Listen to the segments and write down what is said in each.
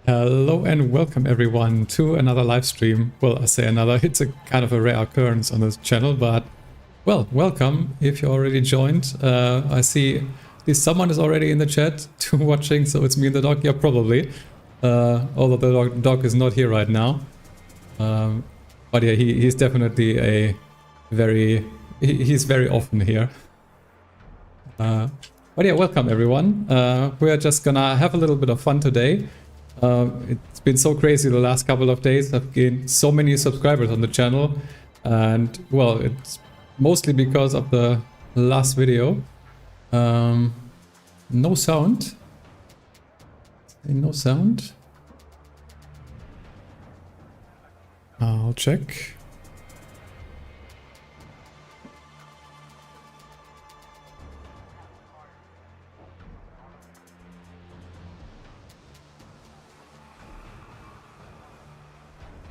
Hello and welcome everyone to another live stream. Well, I say another, it's a kind of a rare occurrence on this channel, but well, welcome if you already joined. I see at least someone is already in the chat to watching, so it's me and the dog. Yeah, probably. Although the dog is not here right now. But yeah, he's definitely he's very often here. But yeah, welcome everyone. We are just gonna have a little bit of fun today. It's been so crazy the last couple of days. I've gained so many subscribers on the channel, and well, it's mostly because of the last video. No sound. No sound. I'll check.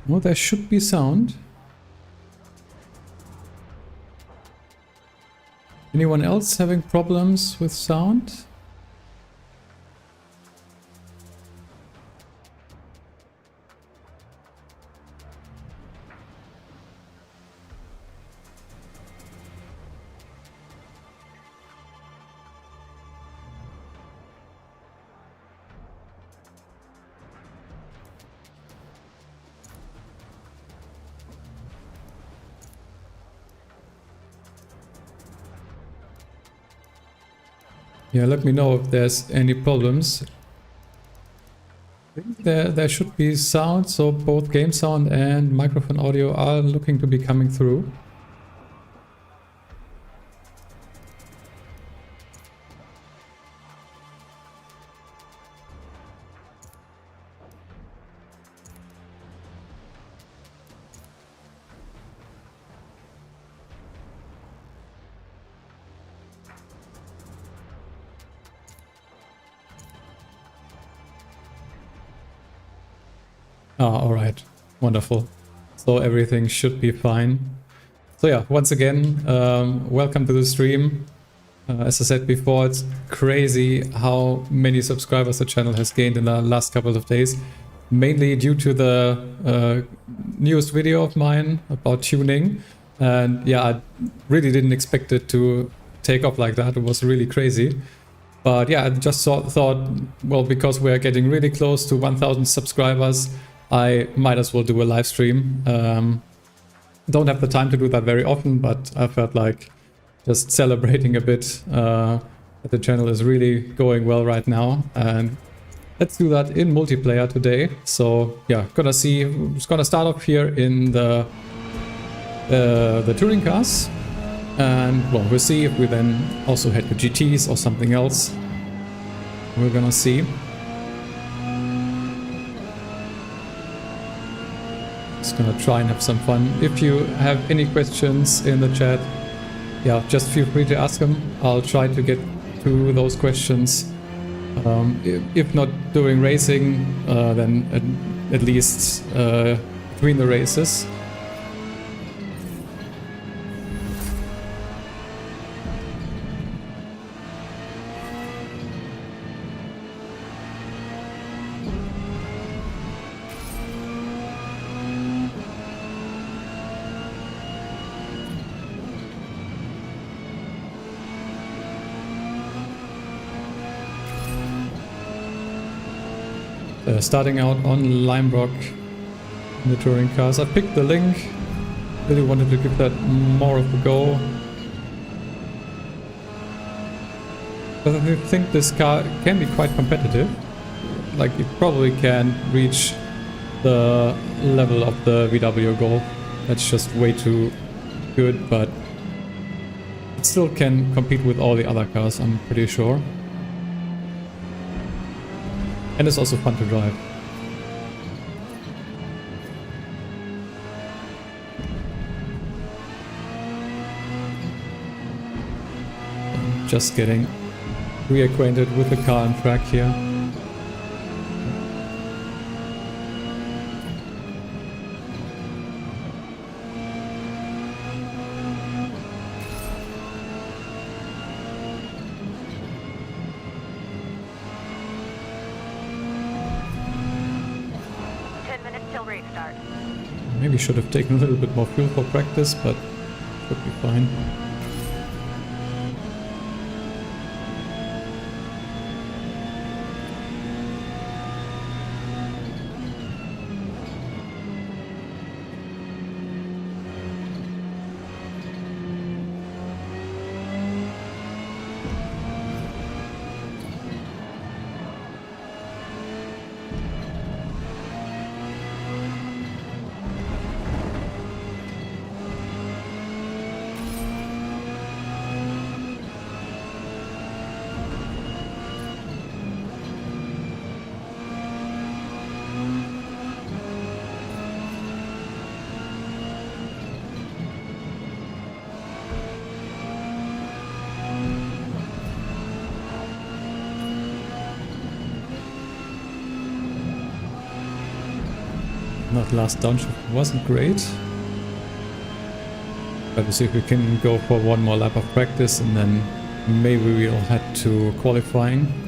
Well, there should be sound. Anyone else having problems with sound? Yeah, let me know if there's any problems. I think there should be sound, so both game sound and microphone audio are looking to be coming through. Ah, all right. Wonderful. So everything should be fine. So yeah, once again, welcome to the stream. As I said before, it's crazy how many subscribers the channel has gained in the last couple of days. Mainly due to the newest video of mine about tuning. And yeah, I really didn't expect it to take off like that. It was really crazy. But yeah, I just thought, well, because we're getting really close to 1,000 subscribers, I might as well do a live stream. Don't have the time to do that very often, but I felt like just celebrating a bit that the channel is really going well right now. And let's do that in multiplayer today. So yeah, just gonna start off here in the touring cars. And well, we'll see if we then also head to GTs or something else. We're gonna see. Just gonna try and have some fun. If you have any questions in the chat, yeah, just feel free to ask them. I'll try to get to those questions. If not during racing, then at least between the races. Starting out on Limebrock in the touring cars. I picked the link, really wanted to give that more of a go. But I think this car can be quite competitive. Like, it probably can reach the level of the VW Golf. That's just way too good, but it still can compete with all the other cars, I'm pretty sure. And it's also fun to drive. I'm just getting reacquainted with the car and track here. Great start. Maybe should have taken a little bit more fuel for practice, but should be fine. That last downshift wasn't great. But we'll see if we can go for one more lap of practice and then maybe we'll head to qualifying.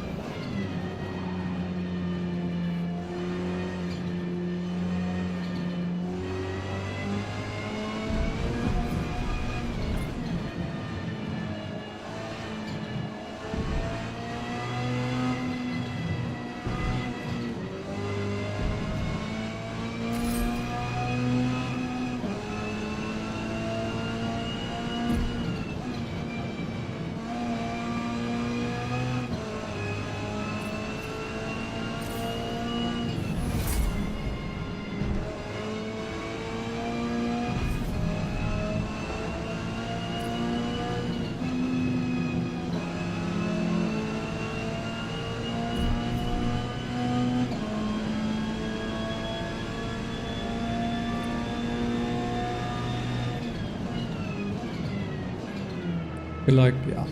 I feel like, yeah,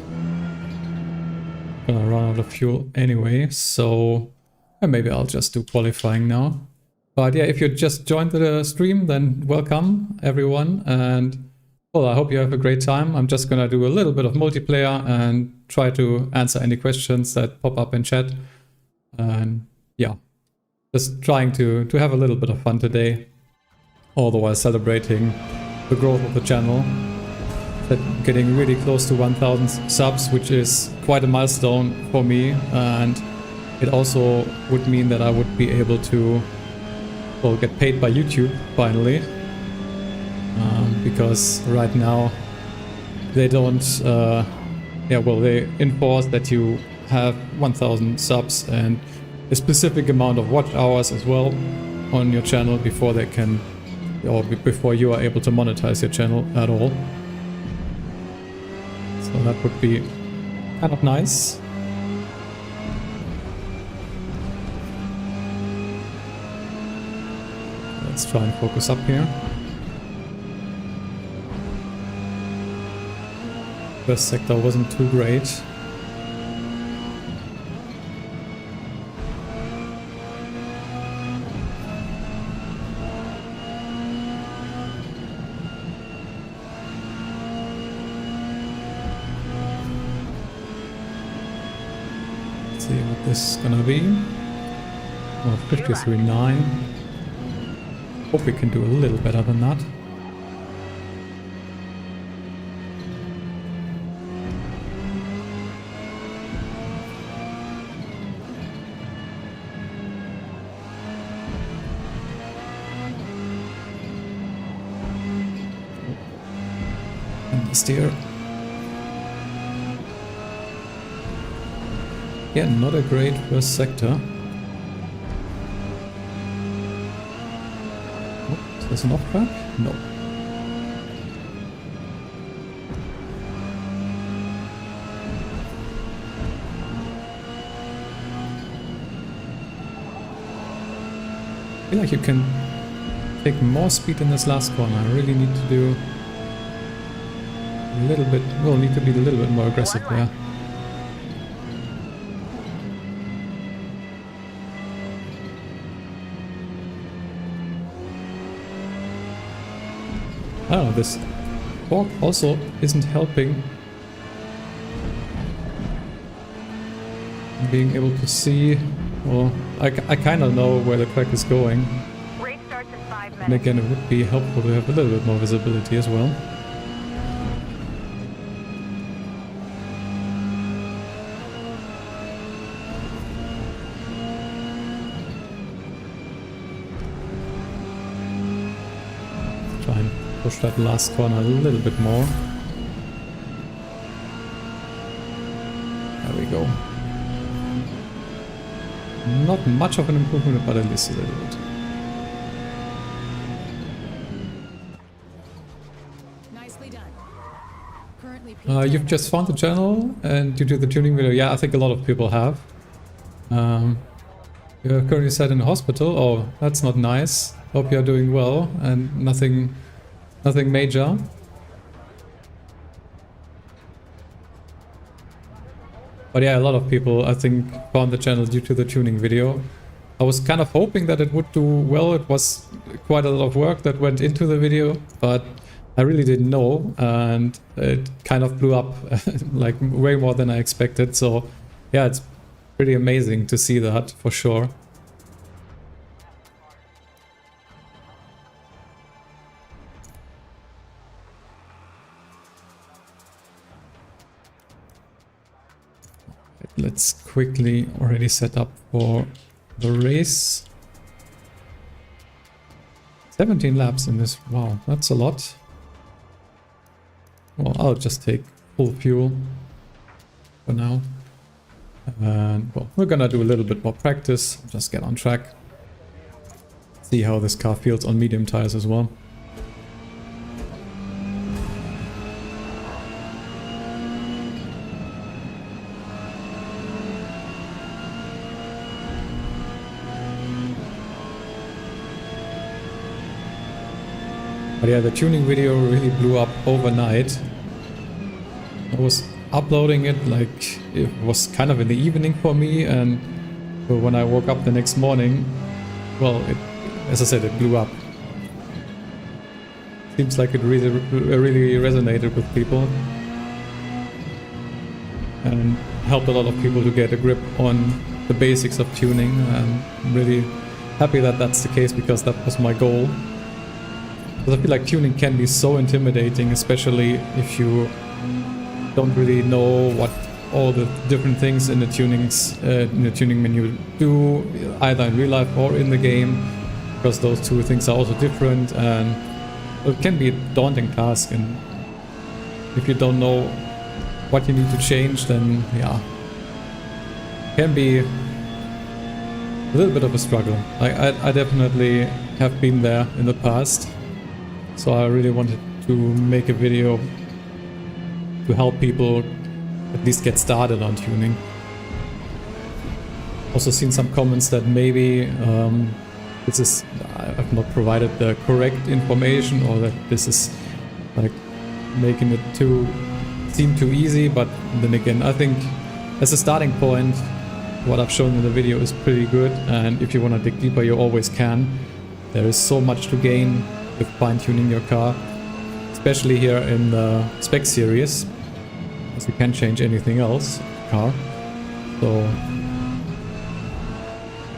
gonna run out of fuel anyway, so maybe I'll just do qualifying now. But yeah, if you just joined the stream, then welcome everyone, and well, I hope you have a great time. I'm just gonna do a little bit of multiplayer and try to answer any questions that pop up in chat. And yeah, just trying to have a little bit of fun today, all the while celebrating the growth of the channel. Getting really close to 1000 subs, which is quite a milestone for me, and it also would mean that I would be able to, well, get paid by YouTube finally, because right now they don't, they enforce that you have 1000 subs and a specific amount of watch hours as well on your channel before they can, or before you are able to monetize your channel at all. So that would be kind of nice. Let's try and focus up here. First sector wasn't too great. See what this is gonna be. Oh, 53.9. Hope we can do a little better than that. And the steer. Yeah, not a great first sector. Oh, is this an off track? No. I feel like you can take more speed in this last corner. I really need to do a little bit, we'll need to be a little bit more aggressive there. I don't know, this fog also isn't helping being able to see, well, I kind of know where the track is going. Great starts in And again, it would be helpful to have a little bit more visibility as well. Try and push that last corner a little bit more. There we go. Not much of an improvement, but at least a little bit. Nicely done. Currently You've just found the channel and you do the tuning video. Yeah, I think a lot of people have. You're currently sat in a hospital. Oh, that's not nice. Hope you're doing well and nothing major. But yeah, a lot of people, I think, found the channel due to the tuning video. I was kind of hoping that it would do well. It was quite a lot of work that went into the video, but I really didn't know, and it kind of blew up like way more than I expected. So yeah, it's pretty amazing to see that for sure. Let's quickly already set up for the race. 17 laps in this. Wow, that's a lot. Well, I'll just take full fuel for now. And well, we're gonna do a little bit more practice. Just get on track. See how this car feels on medium tires as well. But yeah, the tuning video really blew up overnight. I was uploading it like it was kind of in the evening for me, and when I woke up the next morning, well, as I said, it blew up. Seems like it really resonated with people and helped a lot of people to get a grip on the basics of tuning. I'm really happy that that's the case, because that was my goal. Because I feel like tuning can be so intimidating, especially if you don't really know what all the different things in the tuning menu do, either in real life or in the game, because those two things are also different, and it can be a daunting task. And if you don't know what you need to change, then yeah, it can be a little bit of a struggle. I definitely have been there in the past. So I really wanted to make a video to help people at least get started on tuning. Also seen some comments that maybe I've not provided the correct information, or that this is like making it seem too easy. But then again, I think as a starting point, what I've shown in the video is pretty good, and if you want to dig deeper, you always can. There is so much to gain with fine-tuning your car, especially here in the spec series, as you can change anything else car. So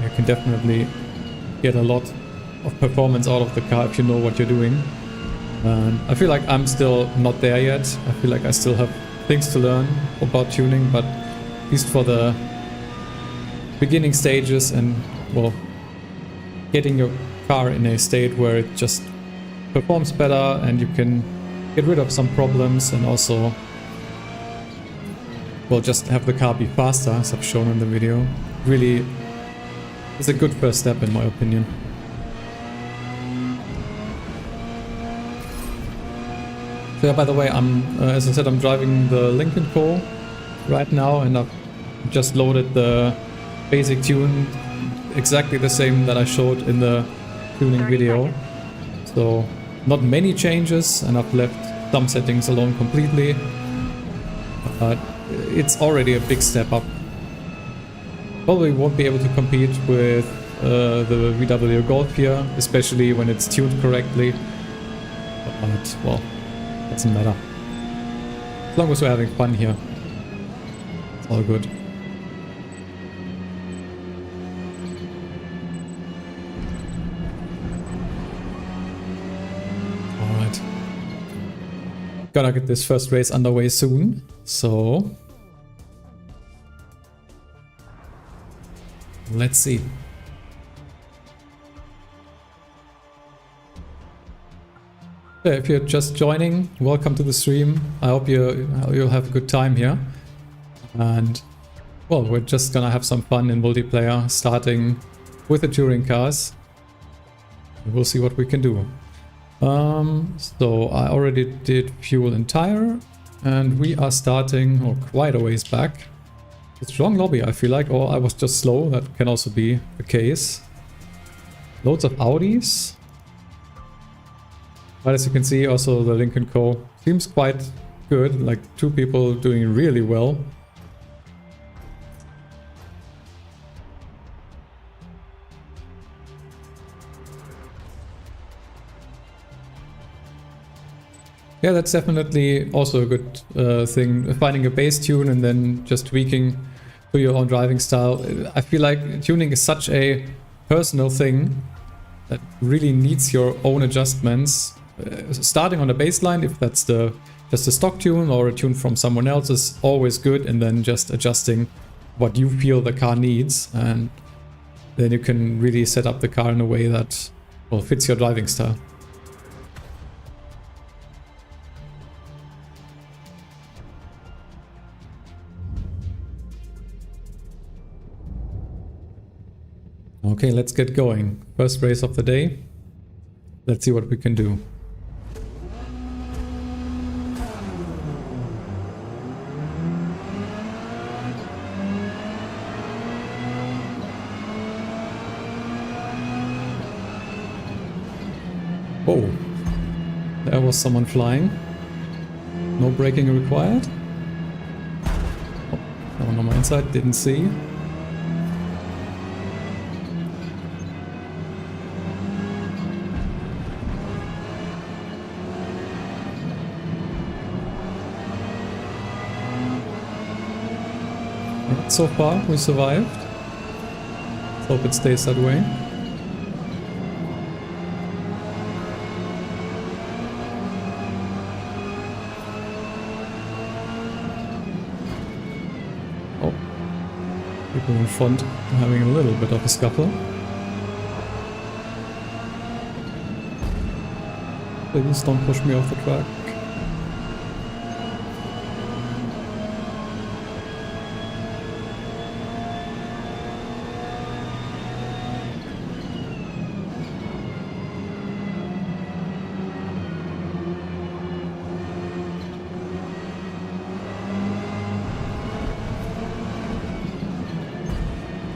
you can definitely get a lot of performance out of the car if you know what you're doing. And I feel like I'm still not there yet. I feel like I still have things to learn about tuning, but at least for the beginning stages, and well, getting your car in a state where it just performs better and you can get rid of some problems, and also, well, just have the car be faster, as I've shown in the video, really is a good first step in my opinion. So yeah, by the way, as I said, I'm driving the Lincoln Co right now, and I've just loaded the basic tune, exactly the same that I showed in the tuning video. So not many changes, and I've left some settings alone completely. But it's already a big step up. Probably won't be able to compete with the VW Golf here, especially when it's tuned correctly. But well, doesn't matter. As long as we're having fun here, it's all good. gonna get this first race underway soon. So let's see. If you're just joining, welcome to the stream. I hope you'll have a good time here. And well, we're just gonna have some fun in multiplayer, starting with the touring cars. We'll see what we can do. So I already did fuel and tire, and we are starting quite a ways back. It's wrong lobby, I feel like, or I was just slow. That can also be the case. Loads of Audis. But as you can see, also the Lincoln Co. seems quite good, like 2 people doing really well. Yeah, that's definitely also a good thing, finding a base tune and then just tweaking to your own driving style. I feel like tuning is such a personal thing that really needs your own adjustments. Starting on a baseline, if that's just a stock tune or a tune from someone else, is always good, and then just adjusting what you feel the car needs, and then you can really set up the car in a way that fits your driving style. Okay, let's get going. First race of the day. Let's see what we can do. Oh, there was someone flying. No braking required. Oh, that one on my inside, didn't see. So far, we survived. Let's hope it stays that way. Oh, people in front are having a little bit of a scuffle. Please don't push me off the track.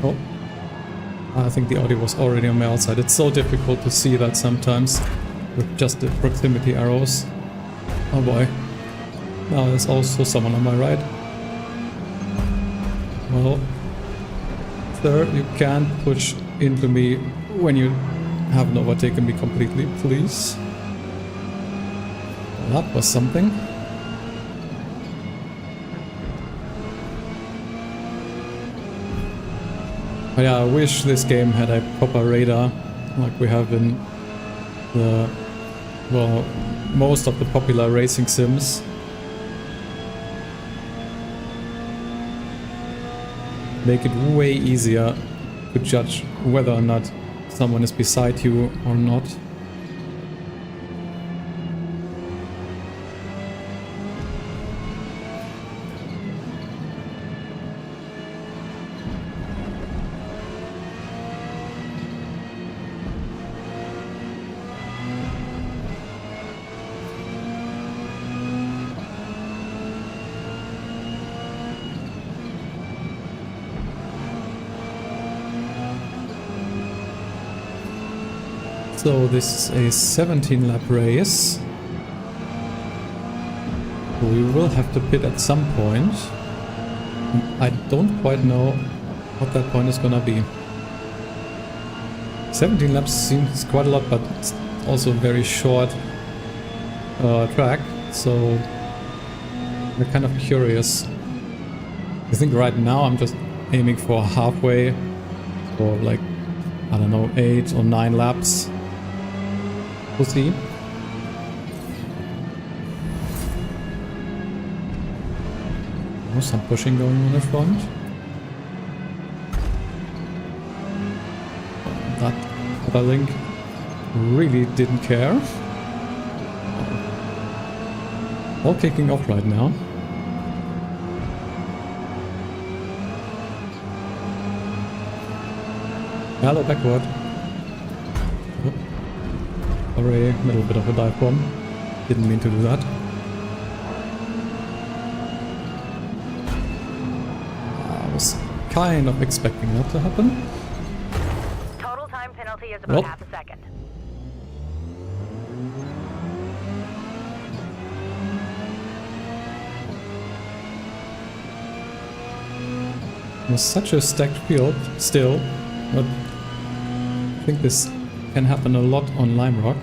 Oh, I think the audio was already on my outside. It's so difficult to see that sometimes with just the proximity arrows. Oh boy. Now there's also someone on my right. Well, sir, you can't push into me when you haven't overtaken me completely, please. Well, that was something. But yeah, I wish this game had a proper radar, like we have in the, well, most of the popular racing sims. Make it way easier to judge whether or not someone is beside you or not. So this is a 17-lap race. We will have to pit at some point. I don't quite know what that point is gonna be. 17 laps seems quite a lot, but it's also a very short track, so we're kind of curious. I think right now I'm just aiming for halfway, or like, I don't know, 8 or 9 laps. We'll see. Oh, some pushing going on the front. That other link really didn't care. All kicking off right now. Hello, backward. Oh. Sorry, a little bit of a dive bomb. Didn't mean to do that. I was kind of expecting that to happen. Total time penalty is about half a second. It was such a stacked field still, but I think this can happen a lot on Lime Rock.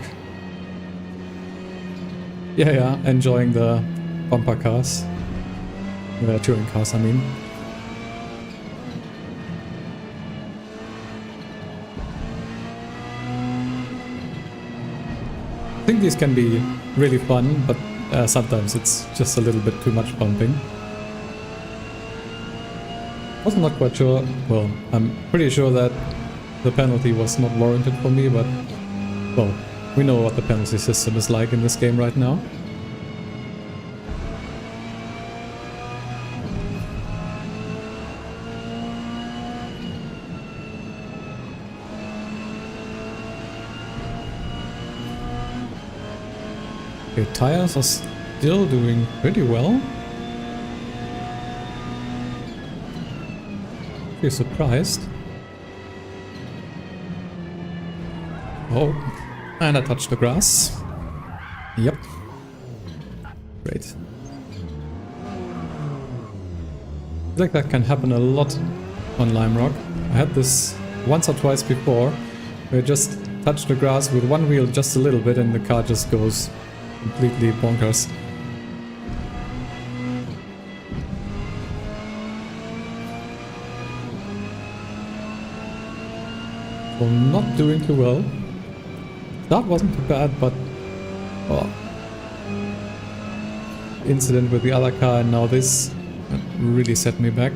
Yeah, enjoying the bumper cars. The touring cars, I mean. I think these can be really fun, but sometimes it's just a little bit too much bumping. Also not quite sure, well, I'm pretty sure that the penalty was not warranted for me, but, well, we know what the penalty system is like in this game right now. Okay, tires are still doing pretty well. Pretty surprised. Oh, and I touched the grass. Yep. Great. I feel like that can happen a lot on Lime Rock. I had this once or twice before, where I just touch the grass with one wheel just a little bit and the car just goes completely bonkers. Well, not doing too well. That wasn't too bad, but oh, incident with the other car and now this really set me back.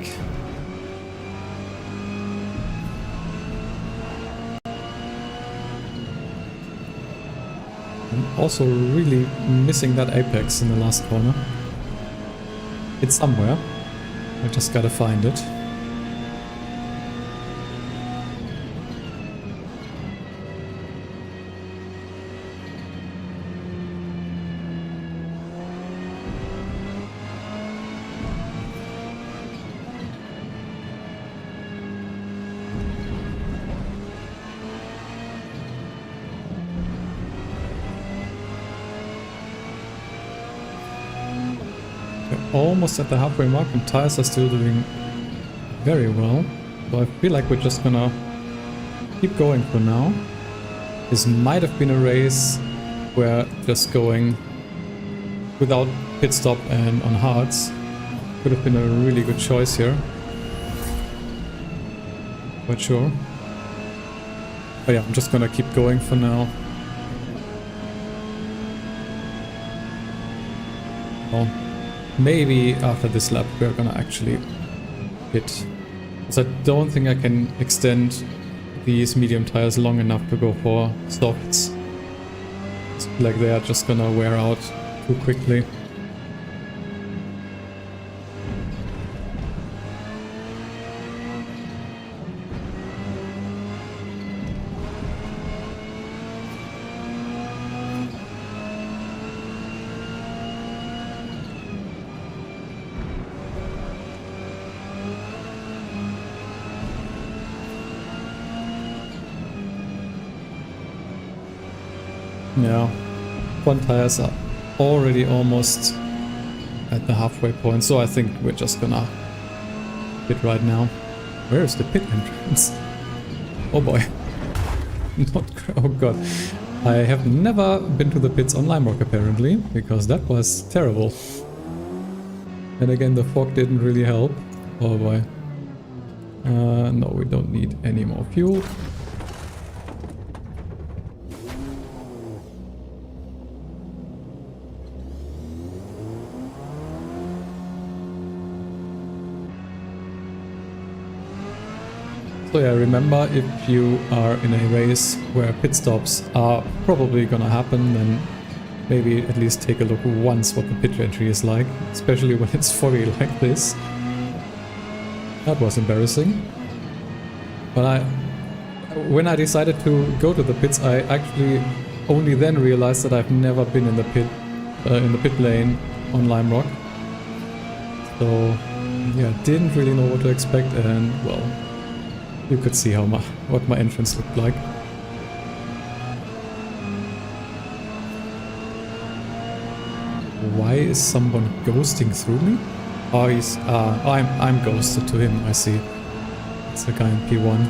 I'm also really missing that apex in the last corner. It's somewhere. I just gotta find it. Almost at the halfway mark and tires are still doing very well. So I feel like we're just gonna keep going for now. This might have been a race where just going without pit stop and on hards could have been a really good choice here. Quite sure. But yeah, I'm just gonna keep going for now. Well, maybe after this lap we're gonna actually hit. Because I don't think I can extend these medium tires long enough to go for softs. It's like they are just gonna wear out too quickly. Yeah, front tires are already almost at the halfway point, so I think we're just gonna pit right now. Where is the pit entrance? Oh boy. Oh god. I have never been to the pits on Lime Rock apparently, because that was terrible. And again, the fog didn't really help. Oh boy. No, we don't need any more fuel. yeah, remember, if you are in a race where pit stops are probably gonna happen, then maybe at least take a look once what the pit entry is like, especially when it's foggy like this. That was embarrassing. But when I decided to go to the pits, I actually only then realized that I've never been in the pit lane on Lime Rock. So yeah, didn't really know what to expect, and well, you could see what my entrance looked like. Why is someone ghosting through me? Oh, I'm ghosted to him, I see. It's a guy in P1.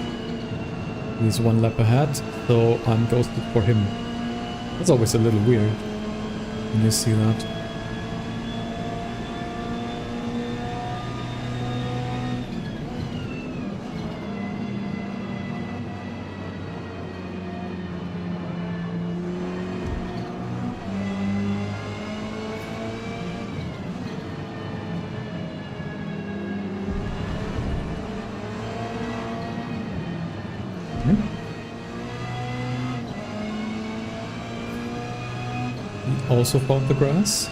He's one lap ahead, so I'm ghosted for him. That's always a little weird when you see that. He also found the grass.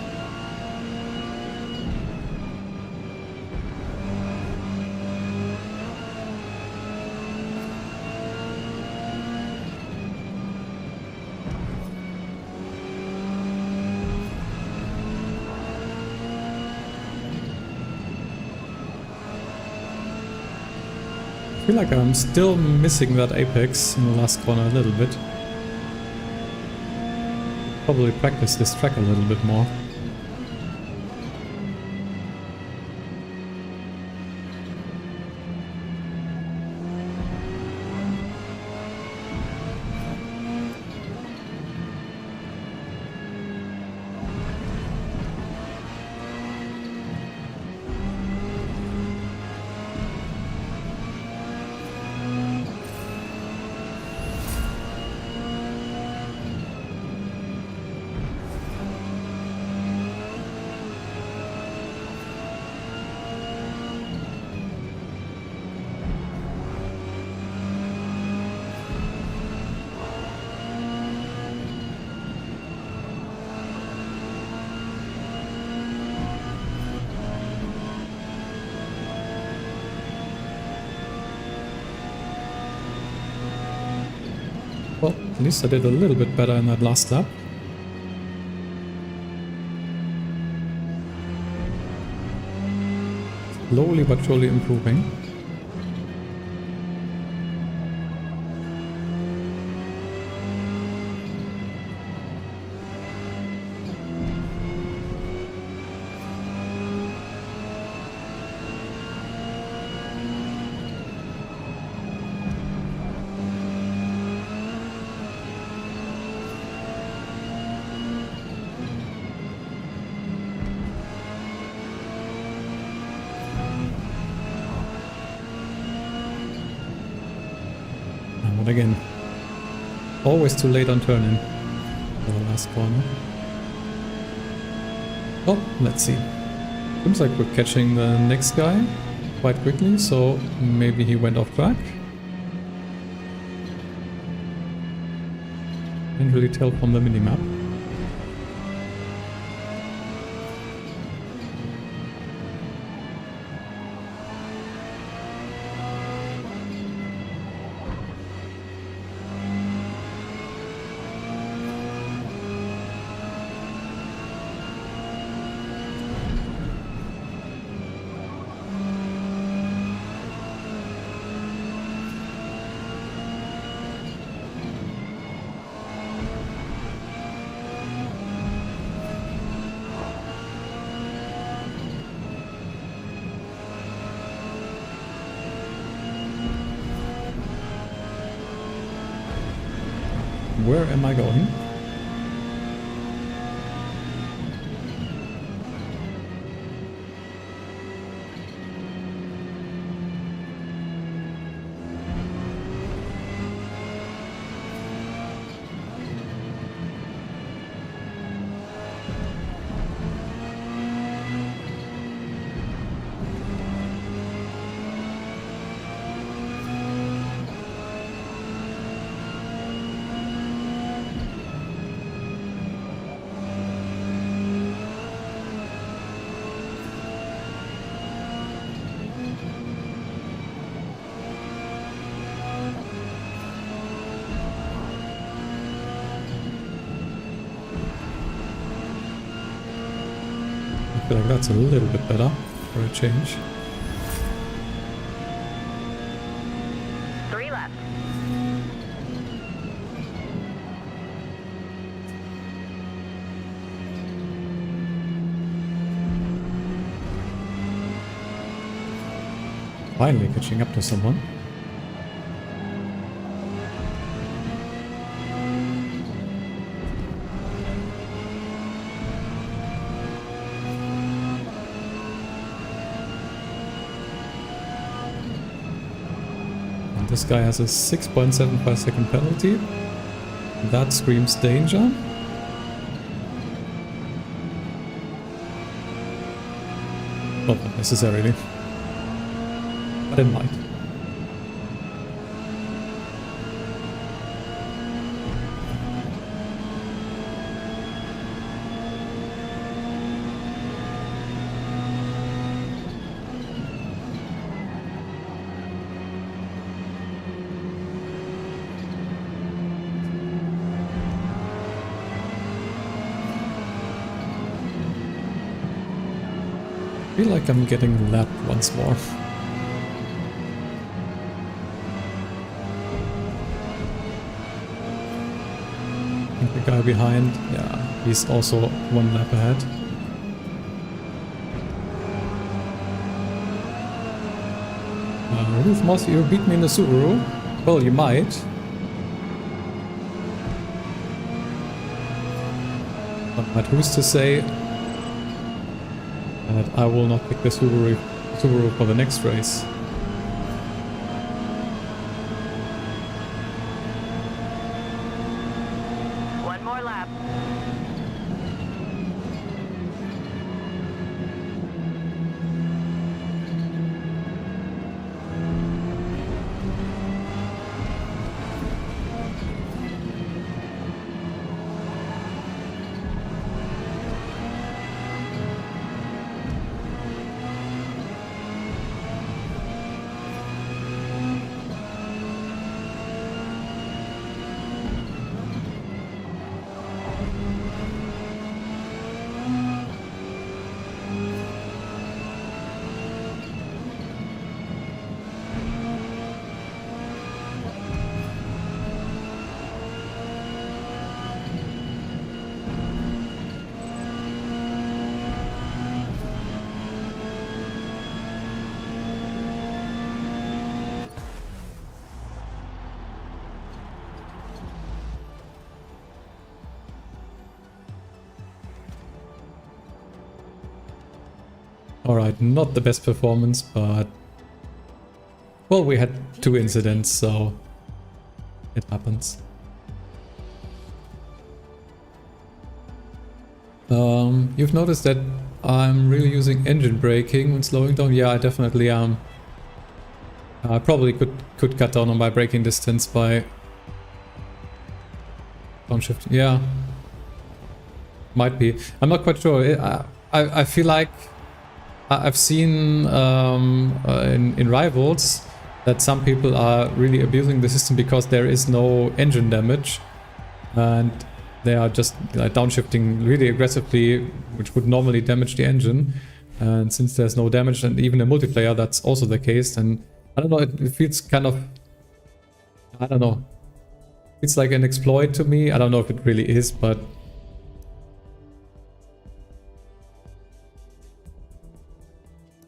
I feel like I'm still missing that apex in the last corner a little bit. Probably practice this track a little bit more. Well, at least I did a little bit better in that last lap. Slowly but surely improving. But again, always too late on turning for the last corner. Oh, let's see. Seems like we're catching the next guy quite quickly, so maybe he went off track. Can't really tell from the minimap. Where am I going? feel like that's a little bit better for a change. 3 left. Finally catching up to someone. And this guy has a 6.75 second penalty. That screams danger. Not necessarily. But it might. I feel like I'm getting lapped once more. The guy behind, yeah, he's also 1 lap ahead. Ruth Moss, you beat me in the Subaru? Well, you might. But who's to say that I will not pick the Subaru for the next race? Alright, not the best performance, but... well, we had 2 incidents, so... it happens. You've noticed that I'm really using engine braking when slowing down? Yeah, I definitely am. I probably could cut down on my braking distance by... downshift. Yeah. Might be. I'm not quite sure. I feel like... I've seen in Rivals that some people are really abusing the system because there is no engine damage and they are just downshifting really aggressively, which would normally damage the engine. And since there's no damage, and even in multiplayer that's also the case, and I don't know, it feels kind of, I don't know, it's like an exploit to me. I don't know if it really is, but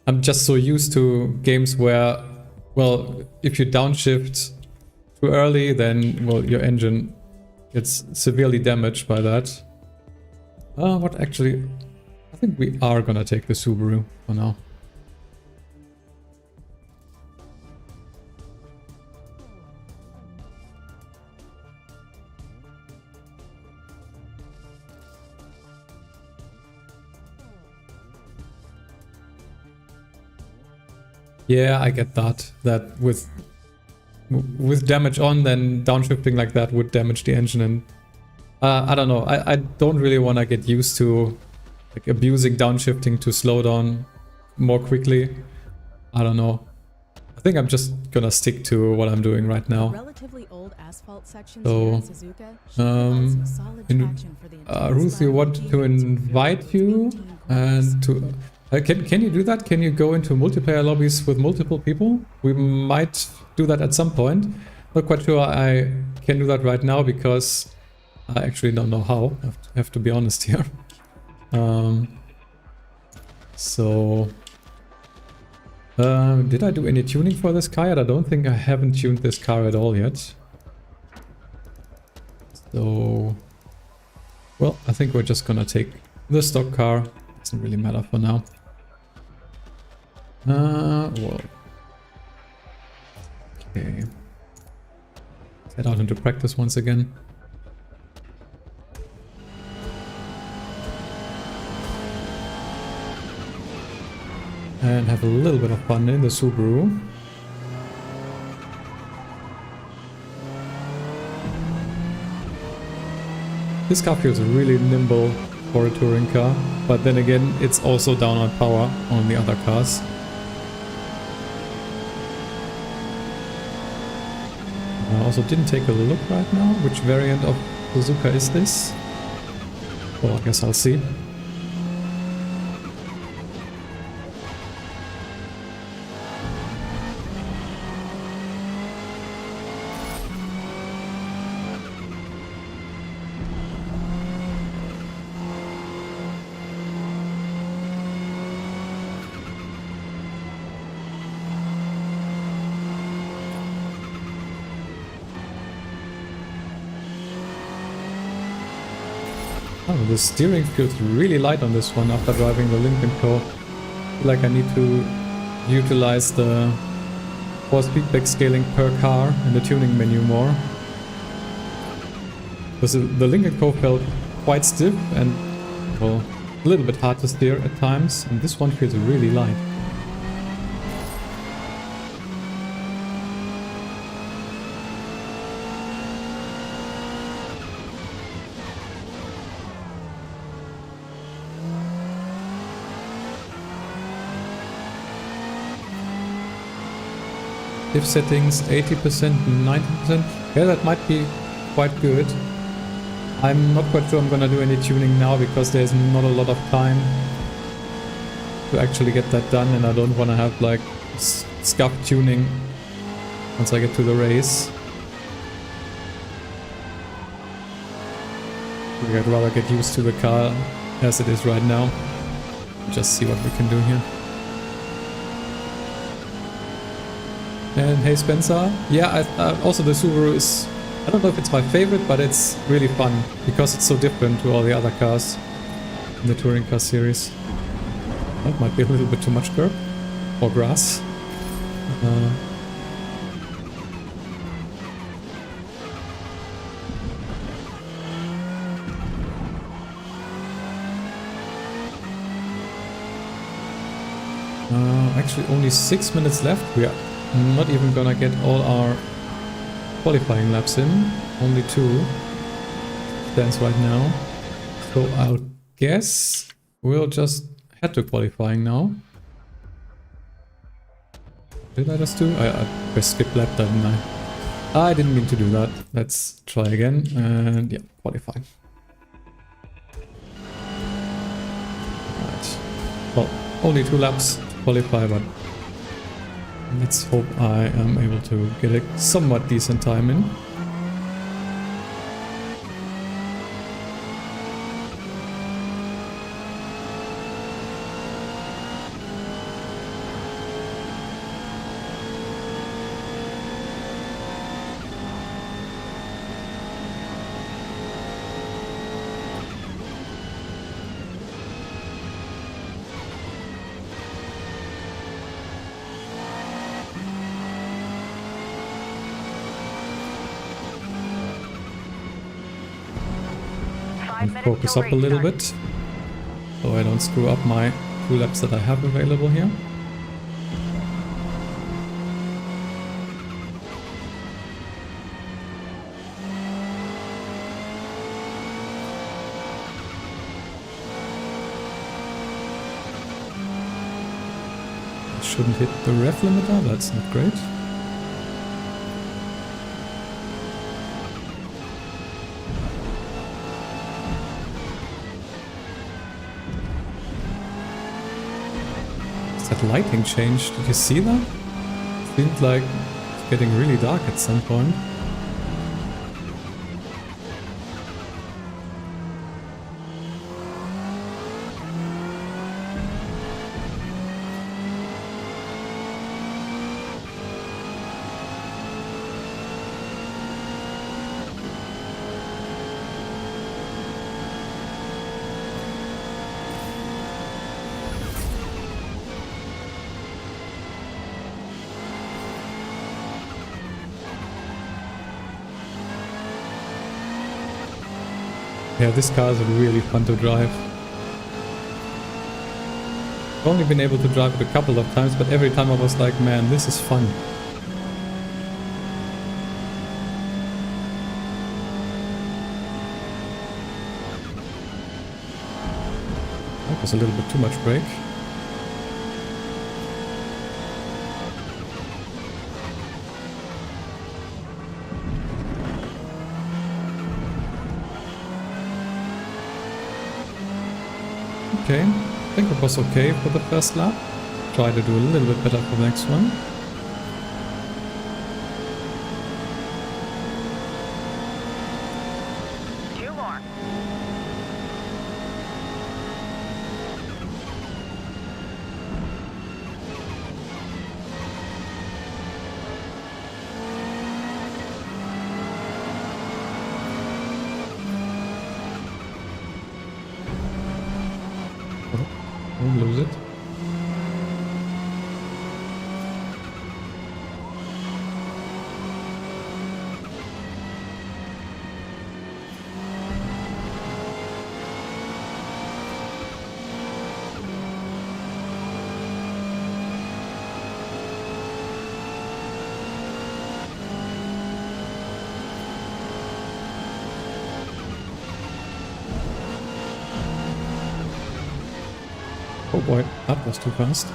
I'm just so used to games where, well, if you downshift too early, then, well, your engine gets severely damaged by that. What actually... I think we are gonna take the Subaru for now. Yeah, I get that. That with damage on, then downshifting like that would damage the engine, and I don't know. I don't really want to get used to like abusing downshifting to slow down more quickly. I don't know. I think I'm just gonna stick to what I'm doing right now. Relatively old old asphalt sections So, here in Suzuka should provide some solid traction for the entire Ruth, you want to Subaru invite you and to... can you do that? Can you go into multiplayer lobbies with multiple people? We might do that at some point. Not quite sure I can do that right now because I actually don't know how. I have to be honest here. Did I do any tuning for this car yet? I don't think I haven't tuned this car at all yet. So, well, I think we're just gonna take the stock car. Doesn't really matter for now. Well. Okay. Let's head out into practice once again. And have a little bit of fun in the Subaru. This car feels really nimble for a touring car, but then again, it's also down on power on the other cars. I also didn't take a look right now. Which variant of Suzuka is this? Well, I guess I'll see. Oh, the steering feels really light on this one after driving the Lincoln Co. I feel like I need to utilize the force feedback scaling per car in the tuning menu more. Because the Lincoln Co felt quite stiff and, well, a little bit hard to steer at times, and this one feels really light. Diff settings 80%, 90%. Yeah, that might be quite good. I'm not quite sure I'm gonna do any tuning now because there's not a lot of time to actually get that done, and I don't want to have like scuff tuning once I get to the race. I'd rather get used to the car as it is right now. Just see what we can do here. And hey Spencer, yeah, also the Subaru is, I don't know if it's my favorite, but it's really fun because it's so different to all the other cars in the touring car series. That might be a little bit too much curb or grass. Actually only 6 minutes left. We are not even gonna get all our qualifying laps in. Only 2 stands right now. So I'll guess we'll just head to qualifying now. Did I just do? I pressed skip lap, didn't I? I didn't mean to do that. Let's try again. And yeah, qualifying. Right. Well, only 2 laps to qualify, but let's hope I am able to get a somewhat decent time in. And focus up a little bit so I don't screw up my 2 laps that I have available here. I shouldn't hit the ref limiter, that's not great. that lighting changed. Did you see that? Seemed like it's getting really dark at some point. Yeah, this car is really fun to drive. I've only been able to drive it a couple of times, but every time I was like, man, this is fun. That was a little bit too much brake. Okay, I think it was okay for the first lap. Try to do a little bit better for the next one. Two more. Don't lose it. Oh boy, that was too fast.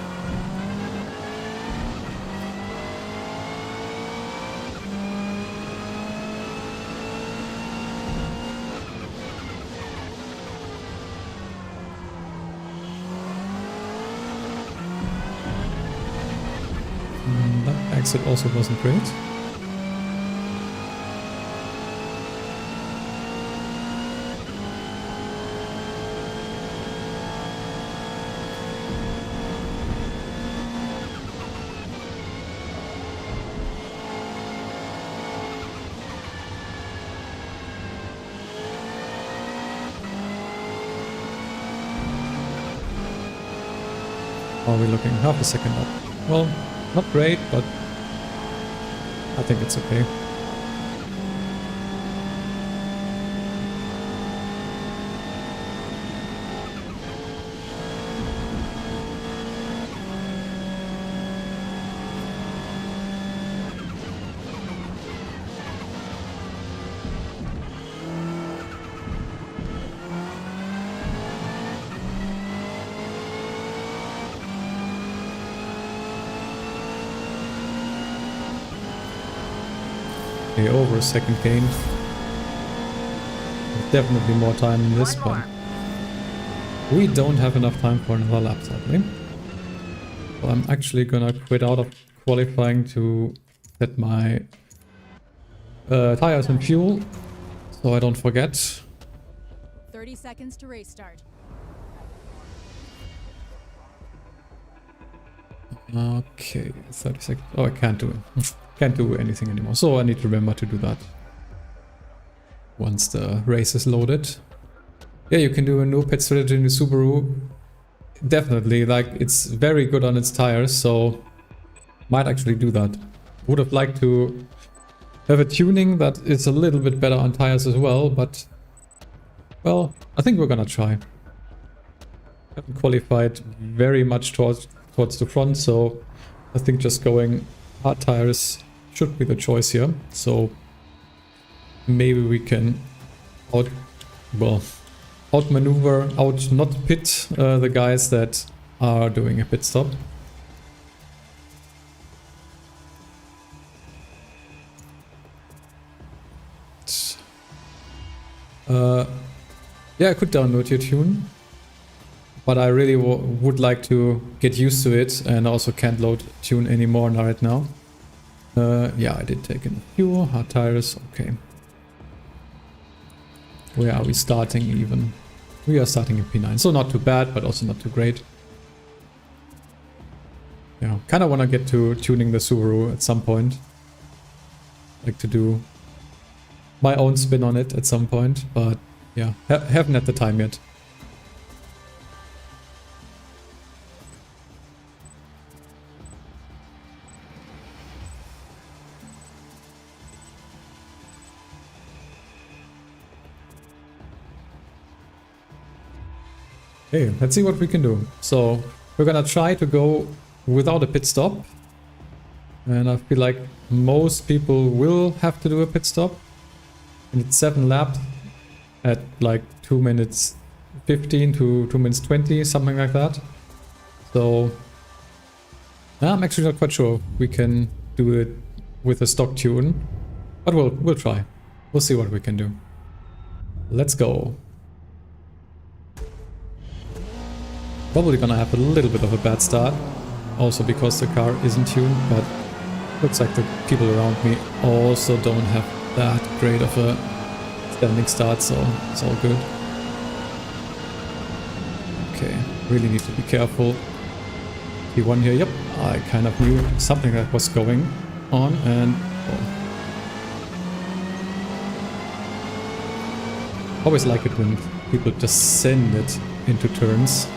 That exit also wasn't great. Are we looking half a second up? Well, not great, but I think it's okay. Okay, over a second gain. Definitely more time in this, but we don't have enough time for another lap, sadly. So I'm actually gonna quit out of qualifying to set my tires and fuel, so I don't forget. 30 seconds to race start. Okay, 30 seconds. Oh, I can't do it. Can't do anything anymore. So I need to remember to do that once the race is loaded. Yeah, you can do a no pit strategy in the Subaru. Definitely, like, it's very good on its tires, so might actually do that. Would have liked to have a tuning that is a little bit better on tires as well, but well, I think we're gonna try. Haven't qualified very much towards the front, so I think just going hard tires should be the choice here. So maybe we can outmaneuver, not pit the guys that are doing a pit stop. Yeah, I could download your tune. but I really would like to get used to it, and also can't load tune anymore right now. Yeah, I did take in fuel, hard tires, okay. Where are we starting even? We are starting in P9, so not too bad, but also not too great. Yeah, kind of want to get to tuning the Subaru at some point. Like to do my own spin on it at some point, but yeah, haven't had the time yet. Okay, let's see what we can do. So we're gonna try to go without a pit stop. And I feel like most people will have to do a pit stop. And it's 7 laps at like 2 minutes 15 to 2 minutes 20, something like that. So I'm actually not quite sure if we can do it with a stock tune. But we'll try. We'll see what we can do. Let's go. Probably gonna have a little bit of a bad start. Also because the car isn't tuned, but looks like the people around me also don't have that great of a standing start, so it's all good. Okay, really need to be careful. P1 here, yep, I kind of knew something that was going on, and always like it when people just send it into turns.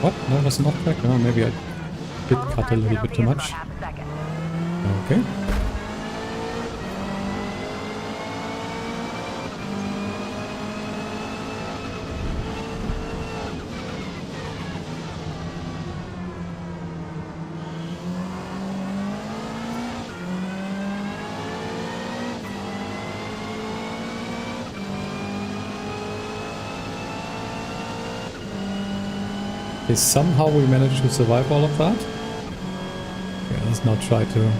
What? That was not correct? Oh, maybe I did cut a little bit too much. Okay. Somehow we managed to survive all of that. Okay, let's not try to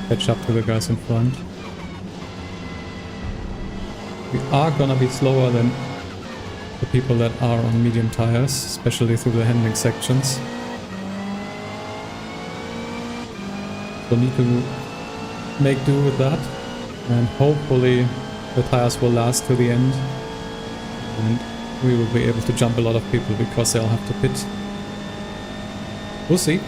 catch up to the guys in front. We are gonna be slower than the people that are on medium tires, especially through the handling sections. So need to make do with that, and hopefully the tires will last to the end. And we will be able to jump a lot of people because they'll have to pit. We'll see.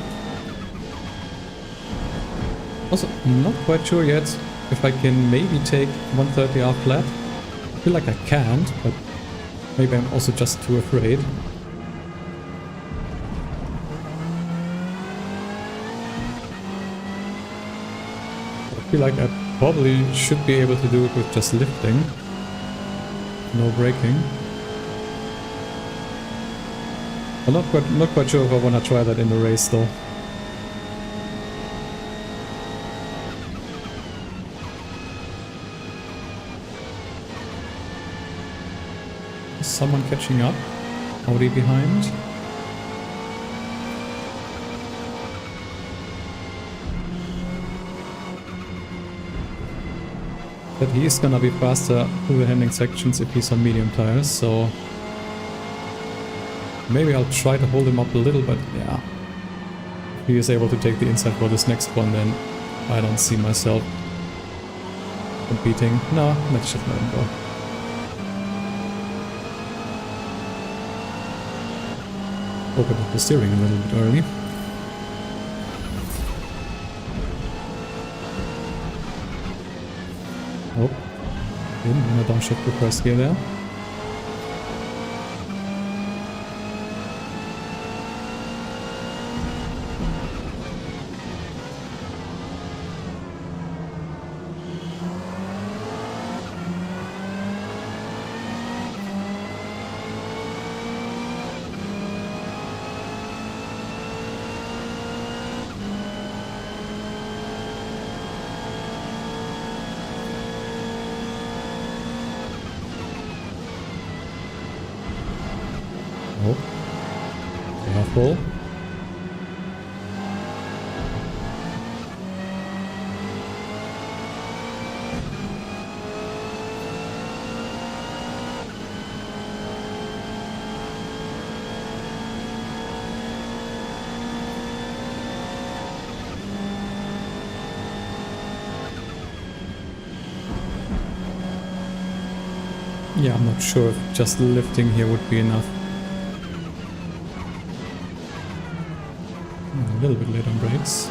Also, I'm not quite sure yet if I can maybe take 130R flat. I feel like I can't, but maybe I'm also just too afraid. I feel like I probably should be able to do it with just lifting. No braking. I'm not quite sure if I want to try that in the race though. Is someone catching up? Audi behind? But he is gonna be faster through the handling sections if he's on medium tires, so maybe I'll try to hold him up a little, but yeah. If he is able to take the inside for this next one, then I don't see myself competing. No, let's just let him go. Open up the steering a little bit early. Oh, in a downshift to first gear there. full. Yeah, I'm not sure if just lifting here would be enough. A little bit late on brakes.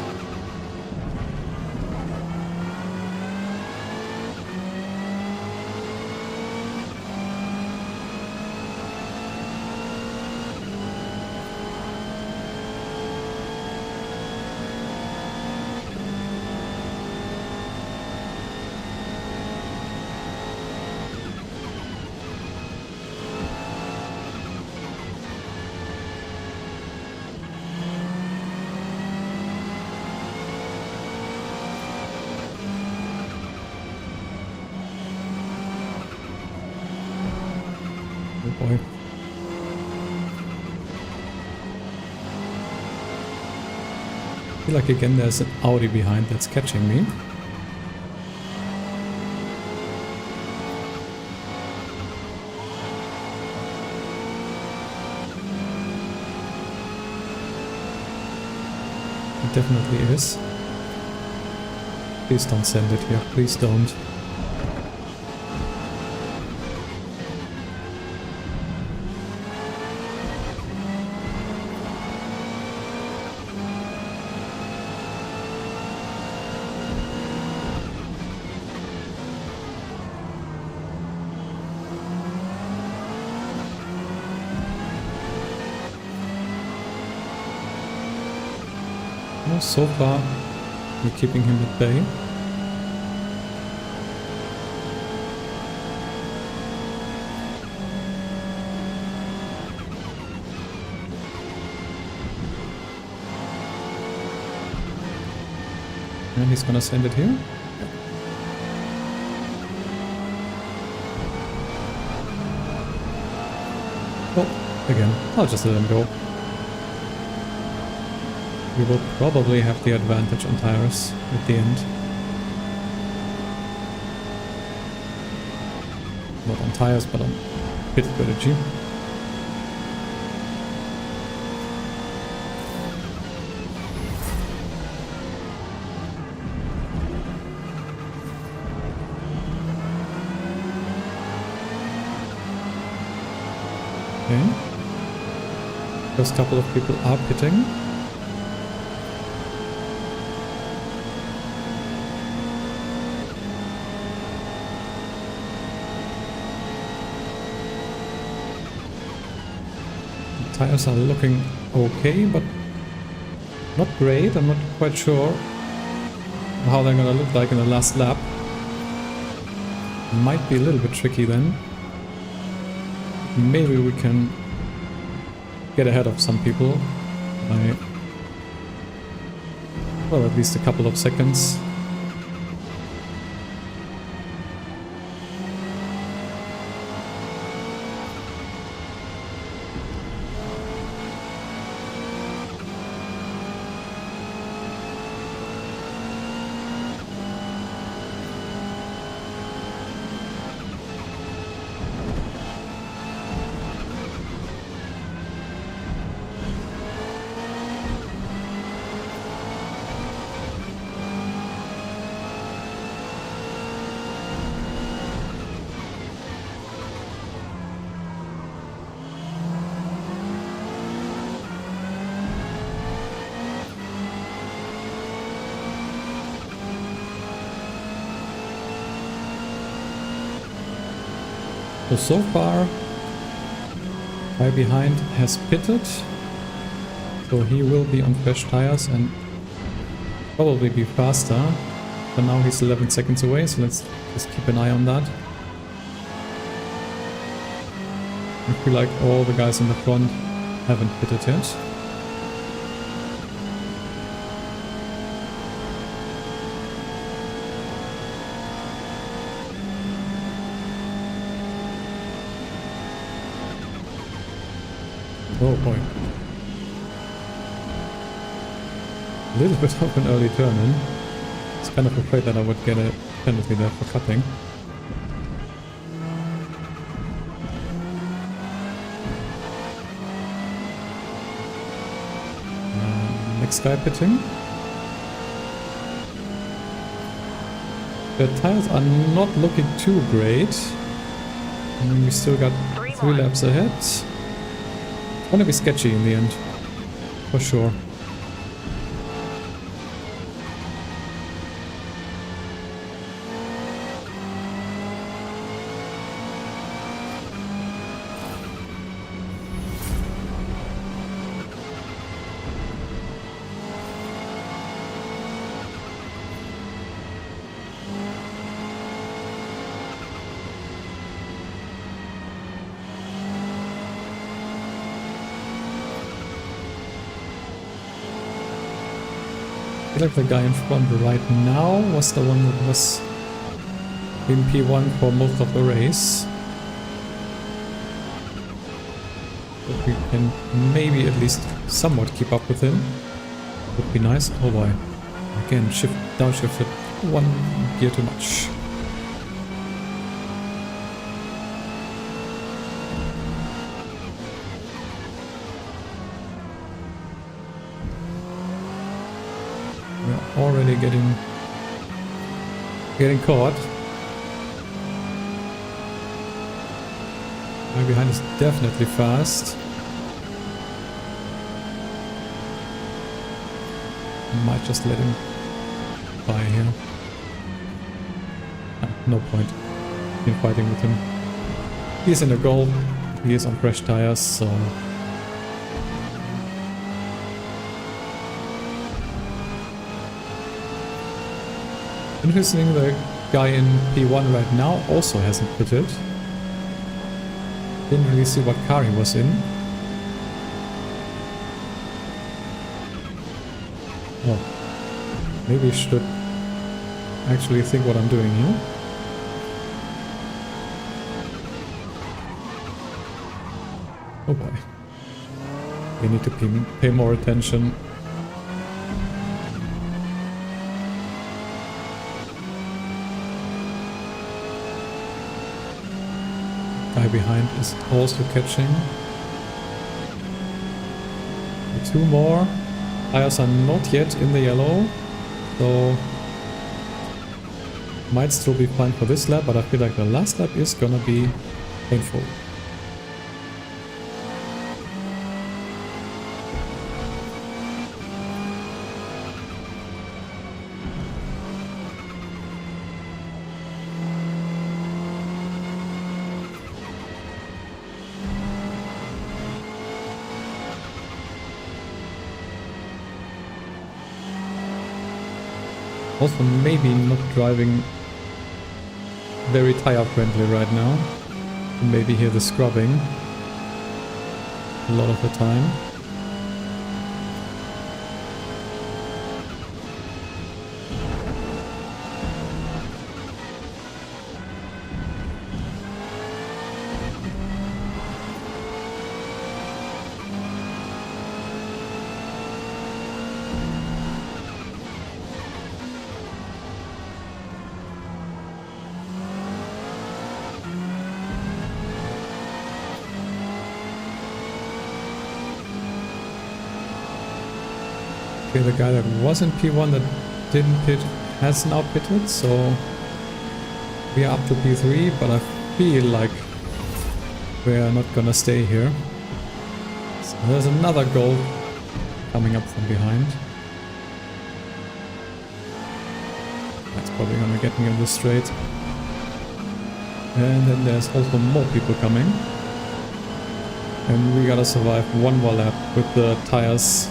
Oh boy. I feel like again there's an Audi behind that's catching me. It definitely is. Please don't send it here, please don't. Well, so far we're keeping him at bay. And he's gonna send it here. Oh, again, I'll just let him go. We will probably have the advantage on tires at the end. Not on tires, but on pit strategy. Okay. First couple of people are pitting. Tires are looking okay, but not great. I'm not quite sure how they're gonna look like in the last lap. Might be a little bit tricky then. Maybe we can get ahead of some people by, well, at least a couple of seconds. So far, guy behind has pitted, so he will be on fresh tires and probably be faster. But now he's 11 seconds away, so let's just keep an eye on that. I feel like all the guys in the front haven't pitted yet. Oh boy. little bit of an early turn in. I was kind of afraid that I would get a penalty there for cutting. Next guy pitting. The tires are not looking too great. And we still got 3 laps ahead. It's gonna be sketchy in the end, for sure. I feel like the guy in front right now was the one that was in P1 for most of the race. But we can maybe at least somewhat keep up with him. Would be nice. Oh boy. Again, downshifted 1 gear too much. Already getting caught. My behind is definitely fast. Might just let him by here. No point in fighting with him. He's in a goal. He is on fresh tires, so interesting, the guy in P1 right now also hasn't pitted. Didn't really see what car he was in. Oh, maybe I should actually think what I'm doing here. Oh boy. We need to pay more attention. Guy behind is also catching. 2 more. Tires are not yet in the yellow, so might still be fine for this lap, but I feel like the last lap is gonna be painful. Also maybe not driving very tire friendly right now. Maybe hear the scrubbing a lot of the time. Okay, the guy that was in P1 that didn't pit has now pitted, so we are up to P3, but I feel like we're not gonna stay here. So there's another goal coming up from behind. That's probably gonna get me on the straight. And then there's also more people coming. And we gotta survive 1 more lap with the tires,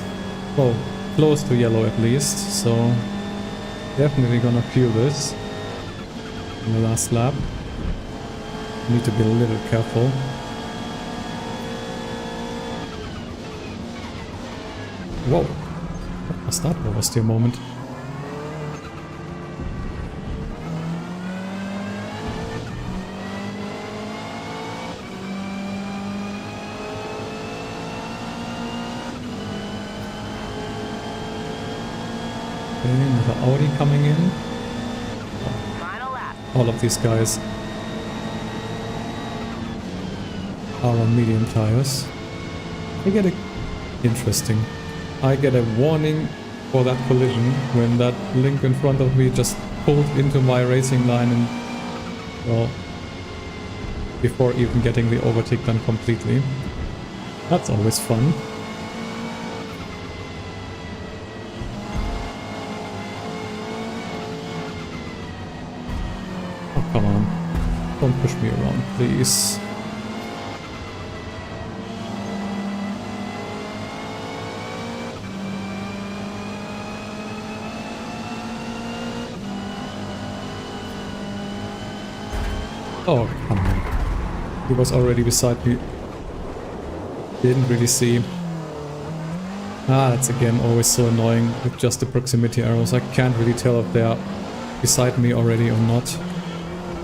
well, close to yellow at least, so definitely gonna feel this in the last lap. Need to be a little careful. Whoa! A start oversteer moment. Okay, another Audi coming in. Final lap. All of these guys are on medium tires. I get a... Interesting. I get a warning for that collision when that link in front of me just pulled into my racing line and... well... before even getting the overtake done completely. That's always fun. Oh, come on. Don't push me around, please. Oh, come on. He was already beside me. Didn't really see. Ah, that's again always so annoying with just the proximity arrows. I can't really tell if they're beside me already or not.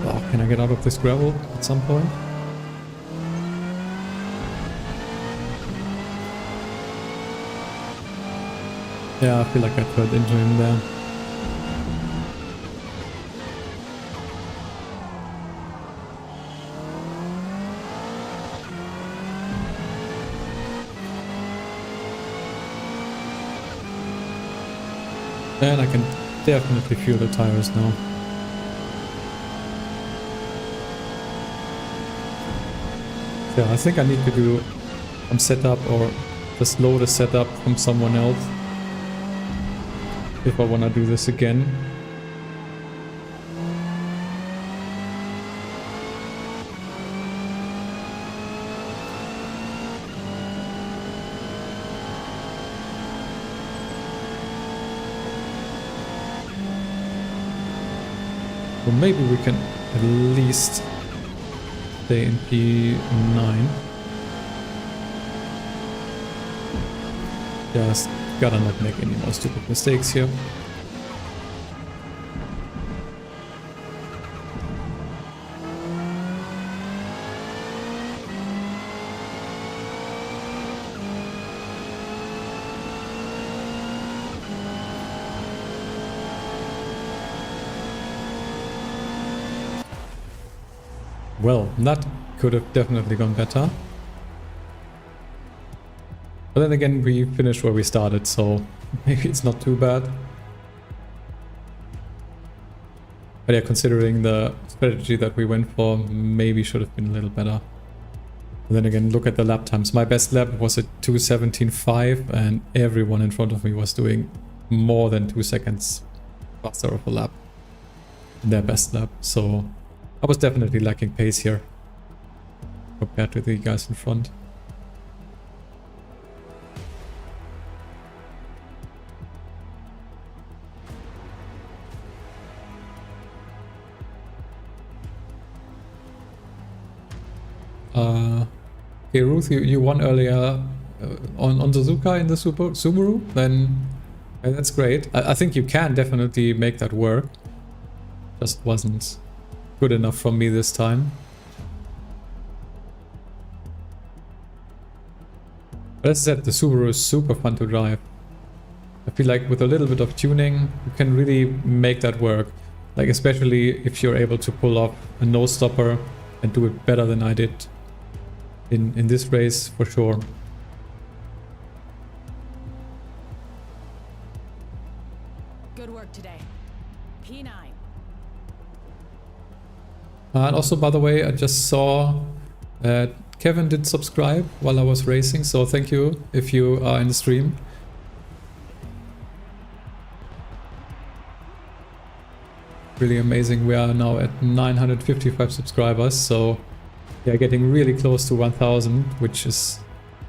Oh, can I get out of this gravel at some point? Yeah, I feel like I turned into him there. And I can definitely feel the tires now. Yeah, I think I need to do some setup or just load a setup from someone else if I want to do this again. Or maybe we can at least stay in P9. Just gotta not make any more stupid mistakes here. Well, that could have definitely gone better. But then again, we finished where we started, so maybe it's not too bad. But yeah, considering the strategy that we went for, maybe should have been a little better. But then again, look at the lap times. My best lap was at 2:17.5 and everyone in front of me was doing more than 2 seconds faster of a lap in their best lap. So I was definitely lacking pace here compared to the guys in front. Okay, Ruth, you won earlier on Suzuka in the Subaru, then that's great. I think you can definitely make that work. Just wasn't good enough from me this time. But as I said, the Subaru is super fun to drive. I feel like with a little bit of tuning, you can really make that work. Like especially if you're able to pull off a no-stopper and do it better than I did in this race, for sure. Good work today. P9. And also, by the way, I just saw that Kevin did subscribe while I was racing, so thank you if you are in the stream. Really amazing. We are now at 955 subscribers, so yeah, getting really close to 1000, which is,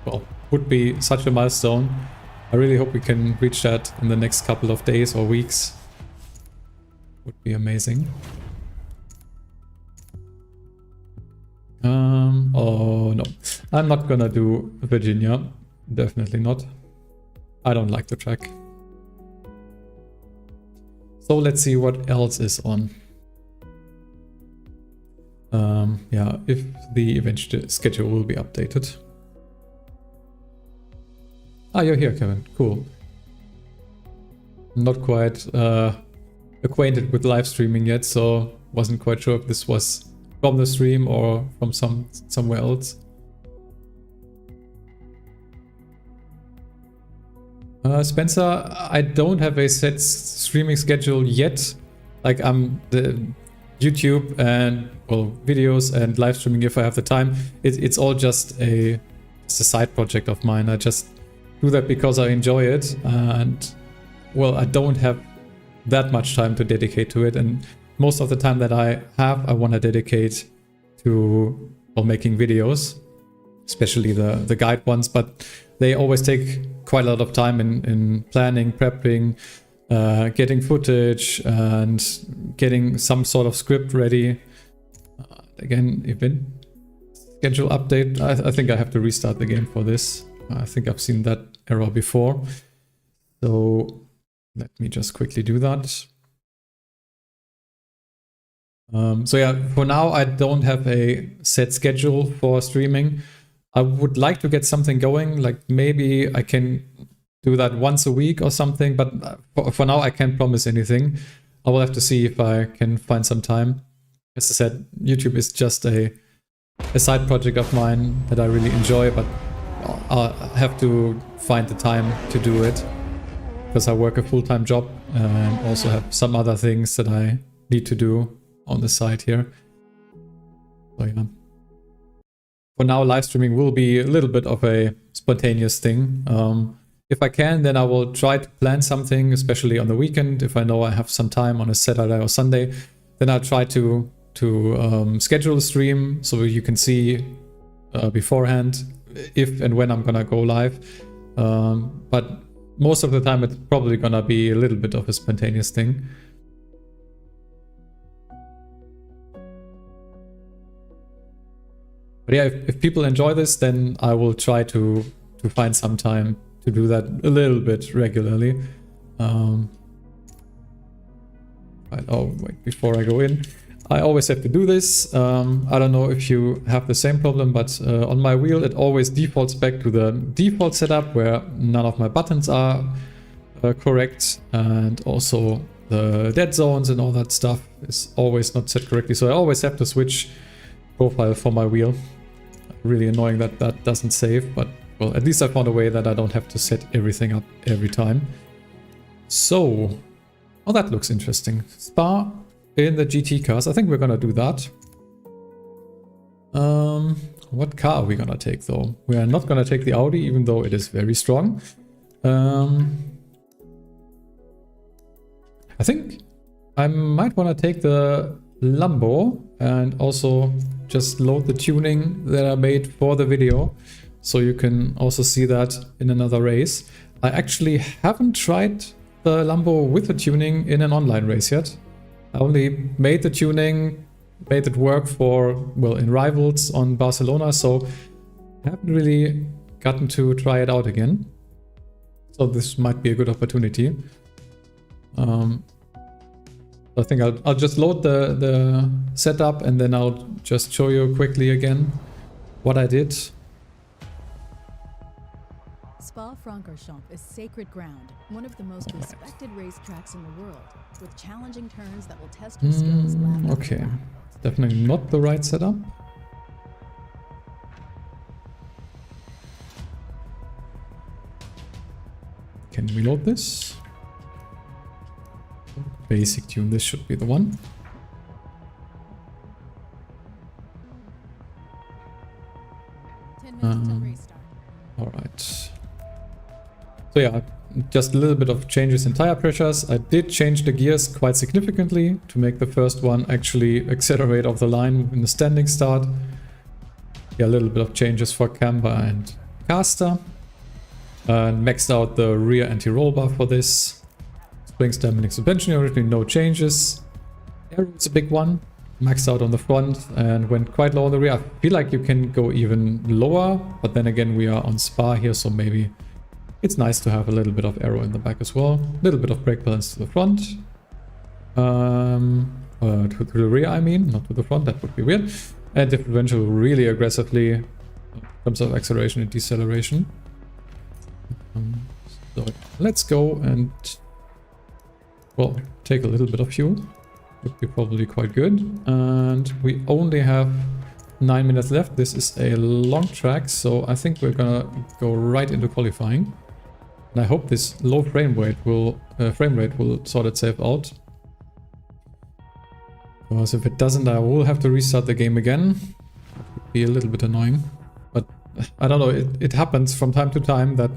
well, would be such a milestone. I really hope we can reach that in the next couple of days or weeks. Would be amazing. Oh no, I'm not gonna do Virginia. Definitely not. I don't like the track. So let's see what else is on. Yeah, if the event schedule will be updated. Ah, you're here, Kevin. Cool. not quite acquainted with live streaming yet, so wasn't quite sure if this was from the stream or from somewhere else. Spencer, I don't have a set streaming schedule yet. Like the YouTube and well videos and live streaming if I have the time. It's all just a side project of mine. I just do that because I enjoy it, and well, I don't have that much time to dedicate to it, and most of the time that I have, I want to dedicate to making videos, especially the guide ones, but they always take quite a lot of time in planning, prepping, getting footage and getting some sort of script ready. Again, event schedule update. I think I have to restart the game for this. I think I've seen that error before. So let me just quickly do that. So yeah, for now I don't have a set schedule for streaming. I would like to get something going, like maybe I can do that once a week or something, but for now I can't promise anything. I will have to see if I can find some time. As I said, YouTube is just a side project of mine that I really enjoy, but I'll have to find the time to do it because I work a full-time job and also have some other things that I need to do on the side here. So yeah. For now, live streaming will be a little bit of a spontaneous thing. If I can, then I will try to plan something, especially on the weekend. If I know I have some time on a Saturday or Sunday, then I'll try to schedule a stream so you can see beforehand if and when I'm gonna go live. But most of the time, it's probably gonna be a little bit of a spontaneous thing. But yeah, if people enjoy this, then I will try to find some time to do that a little bit regularly. Right, oh, wait, before I go in, I always have to do this. I don't know if you have the same problem, but on my wheel it always defaults back to the default setup where none of my buttons are correct, and also the dead zones and all that stuff is always not set correctly. So I always have to switch profile for my wheel. Really annoying that that doesn't save, but well, at least I found a way that I don't have to set everything up every time. So, oh, that looks interesting. Spa in the GT cars. I think we're gonna do that. What car are we gonna take though? We are not gonna take the Audi, even though it is very strong. I think I might wanna take the Lambo and also just load the tuning that I made for the video, so you can also see that in another race. I actually haven't tried the Lambo with the tuning in an online race yet. I only made the tuning, made it work for, well, in Rivals on Barcelona, so I haven't really gotten to try it out again. So this might be a good opportunity. I think I'll just load the setup and then I'll just show you quickly again what I did. Spa-Francorchamps is sacred ground, one of the most respected racetracks in the world, with challenging turns that will test your skills. Okay, it's definitely not the right setup. Can we load this? Basic tune, this should be the one. Alright. So yeah, just a little bit of changes in tire pressures. I did change the gears quite significantly to make the first one actually accelerate off the line in the standing start. Yeah, a little bit of changes for camber and caster. And maxed out the rear anti-roll bar for this. Spring dampening suspension, originally no changes. Aero is a big one. Maxed out on the front and went quite low on the rear. I feel like you can go even lower, but then again we are on Spa here, so maybe it's nice to have a little bit of aero in the back as well. A little bit of brake balance to the front. To the rear I mean, not to the front, that would be weird. And differential really aggressively in terms of acceleration and deceleration. So let's go and well, take a little bit of fuel. Would be probably quite good. And we only have 9 minutes left. This is a long track, so I think we're gonna go right into qualifying. And I hope this low frame rate will sort itself out. Because if it doesn't, I will have to restart the game again. It would be a little bit annoying. But I don't know, it happens from time to time that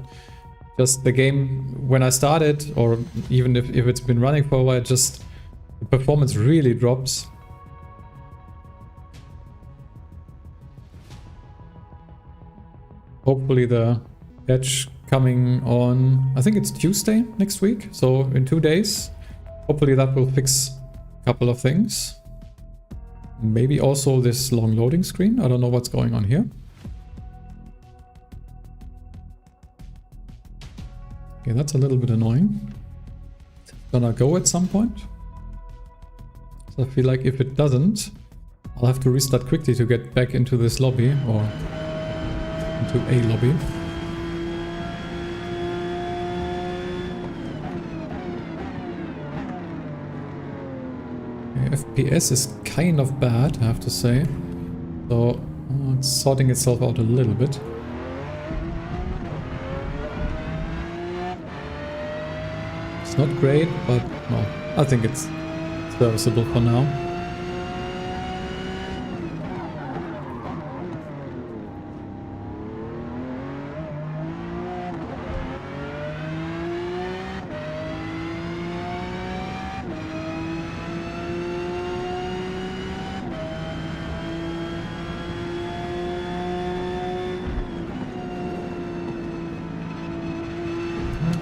just the game, when I started, or even if it's been running for a while, just the performance really drops. Hopefully the patch coming on, I think it's Tuesday next week, so in 2 days. Hopefully that will fix a couple of things. Maybe also this long loading screen. I don't know what's going on here. Okay, that's a little bit annoying. It's gonna go at some point. So I feel like if it doesn't, I'll have to restart quickly to get back into this lobby, or into a lobby. Okay, FPS is kind of bad, I have to say. So it's sorting itself out a little bit. It's not great, but well, I think it's serviceable for now.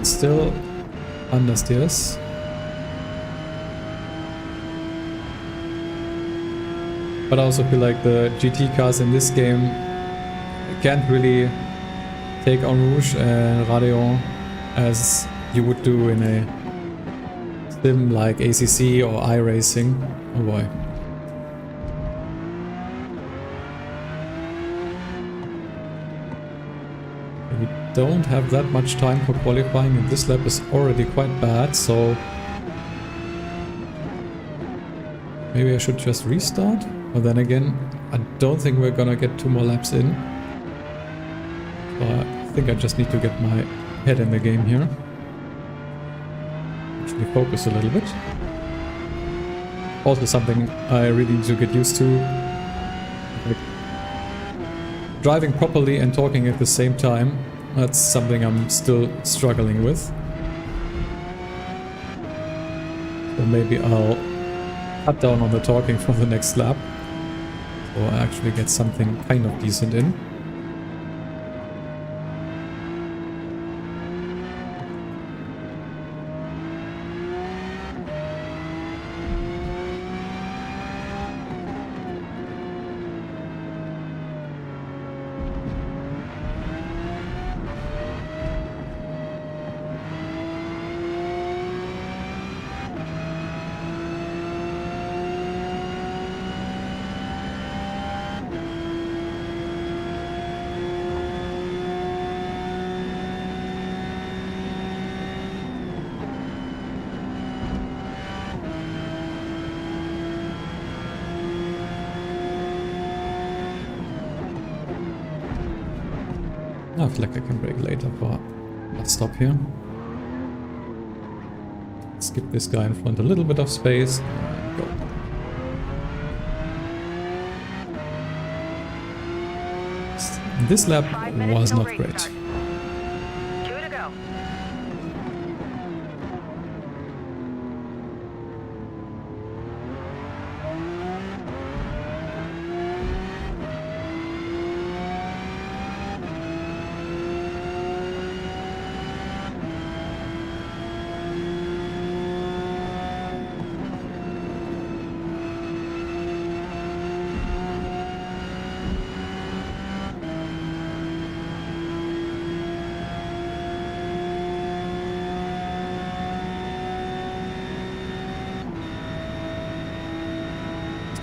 Still understeers. But I also feel like the GT cars in this game can't really take on Rouge and Radeon as you would do in a sim like ACC or iRacing. Oh boy. We don't have that much time for qualifying, and this lap is already quite bad, so maybe I should just restart. But then again, I don't think we're gonna get 2 more laps in. So I think I just need to get my head in the game here. Actually focus a little bit. Also something I really need to get used to. Like driving properly and talking at the same time. That's something I'm still struggling with. So maybe I'll cut down on the talking for the next lap. So I actually get something kind of decent in. I feel like I can brake later, but let's stop here. Skip this guy in front, a little bit of space, and go. This lap was not great.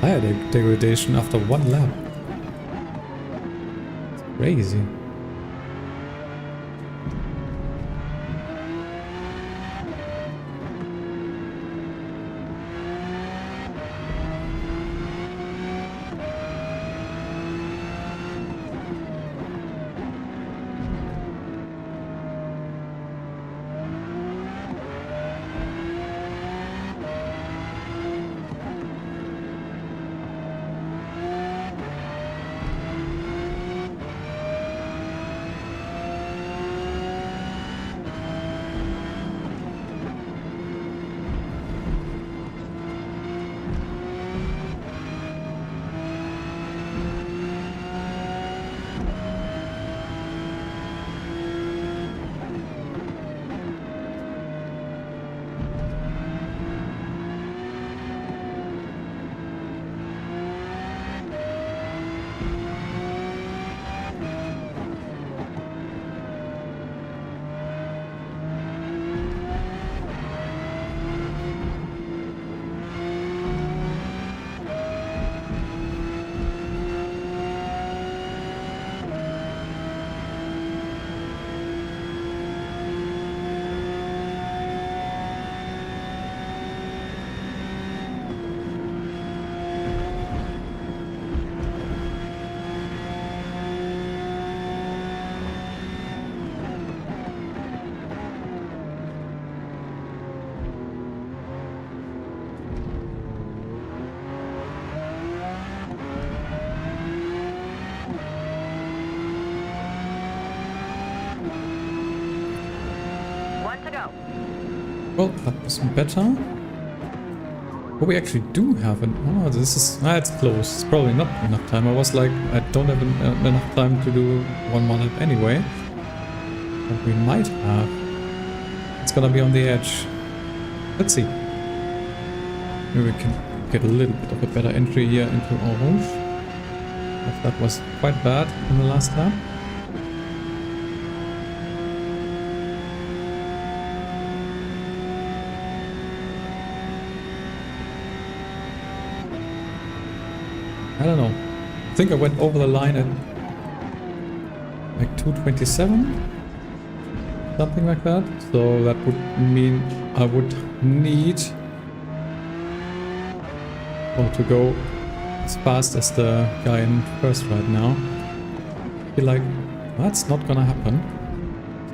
Tire degradation after 1 lap. It's crazy. to go. Well, that was better. But we actually do have an... Oh, this is... it's close. It's probably not enough time. I was like, I don't have enough time to do one more lap anyway. But we might have. It's gonna be on the edge. Let's see. Maybe we can get a little bit of a better entry here into Orange. If that was quite bad in the last lap. I don't know. I think I went over the line at like 2:27, something like that. So that would mean I would need to go as fast as the guy in first right now. I feel like that's not gonna happen.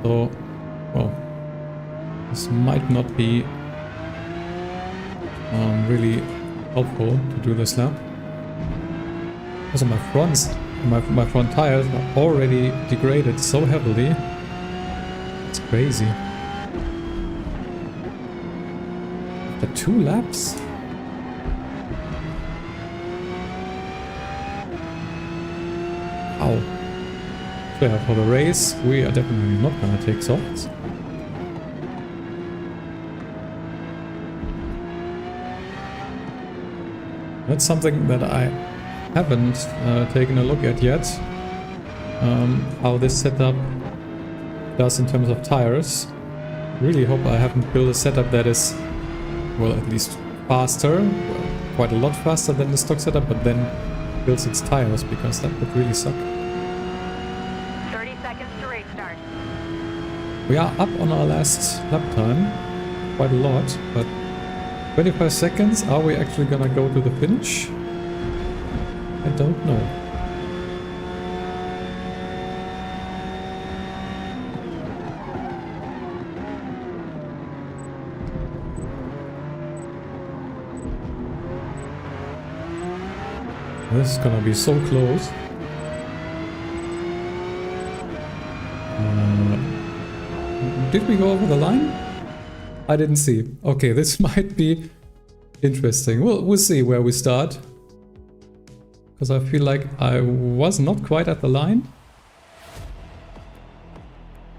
So, well, this might not be really helpful to do this lap. Also my front tires are already degraded so heavily. It's crazy. After 2 laps? Ow. So yeah, for the race, we are definitely not gonna take softs. That's something that I haven't taken a look at yet, how this setup does in terms of tires. Really hope I haven't built a setup that is, well, at least faster, well, quite a lot faster than the stock setup, but then builds its tires, because that would really suck. 30 seconds to race start. We are up on our last lap time, quite a lot, but 25 seconds, are we actually gonna go to the finish? I don't know. This is gonna be so close. Did we go over the line? I didn't see. Okay, this might be interesting. We'll see where we start. Because I feel like I was not quite at the line.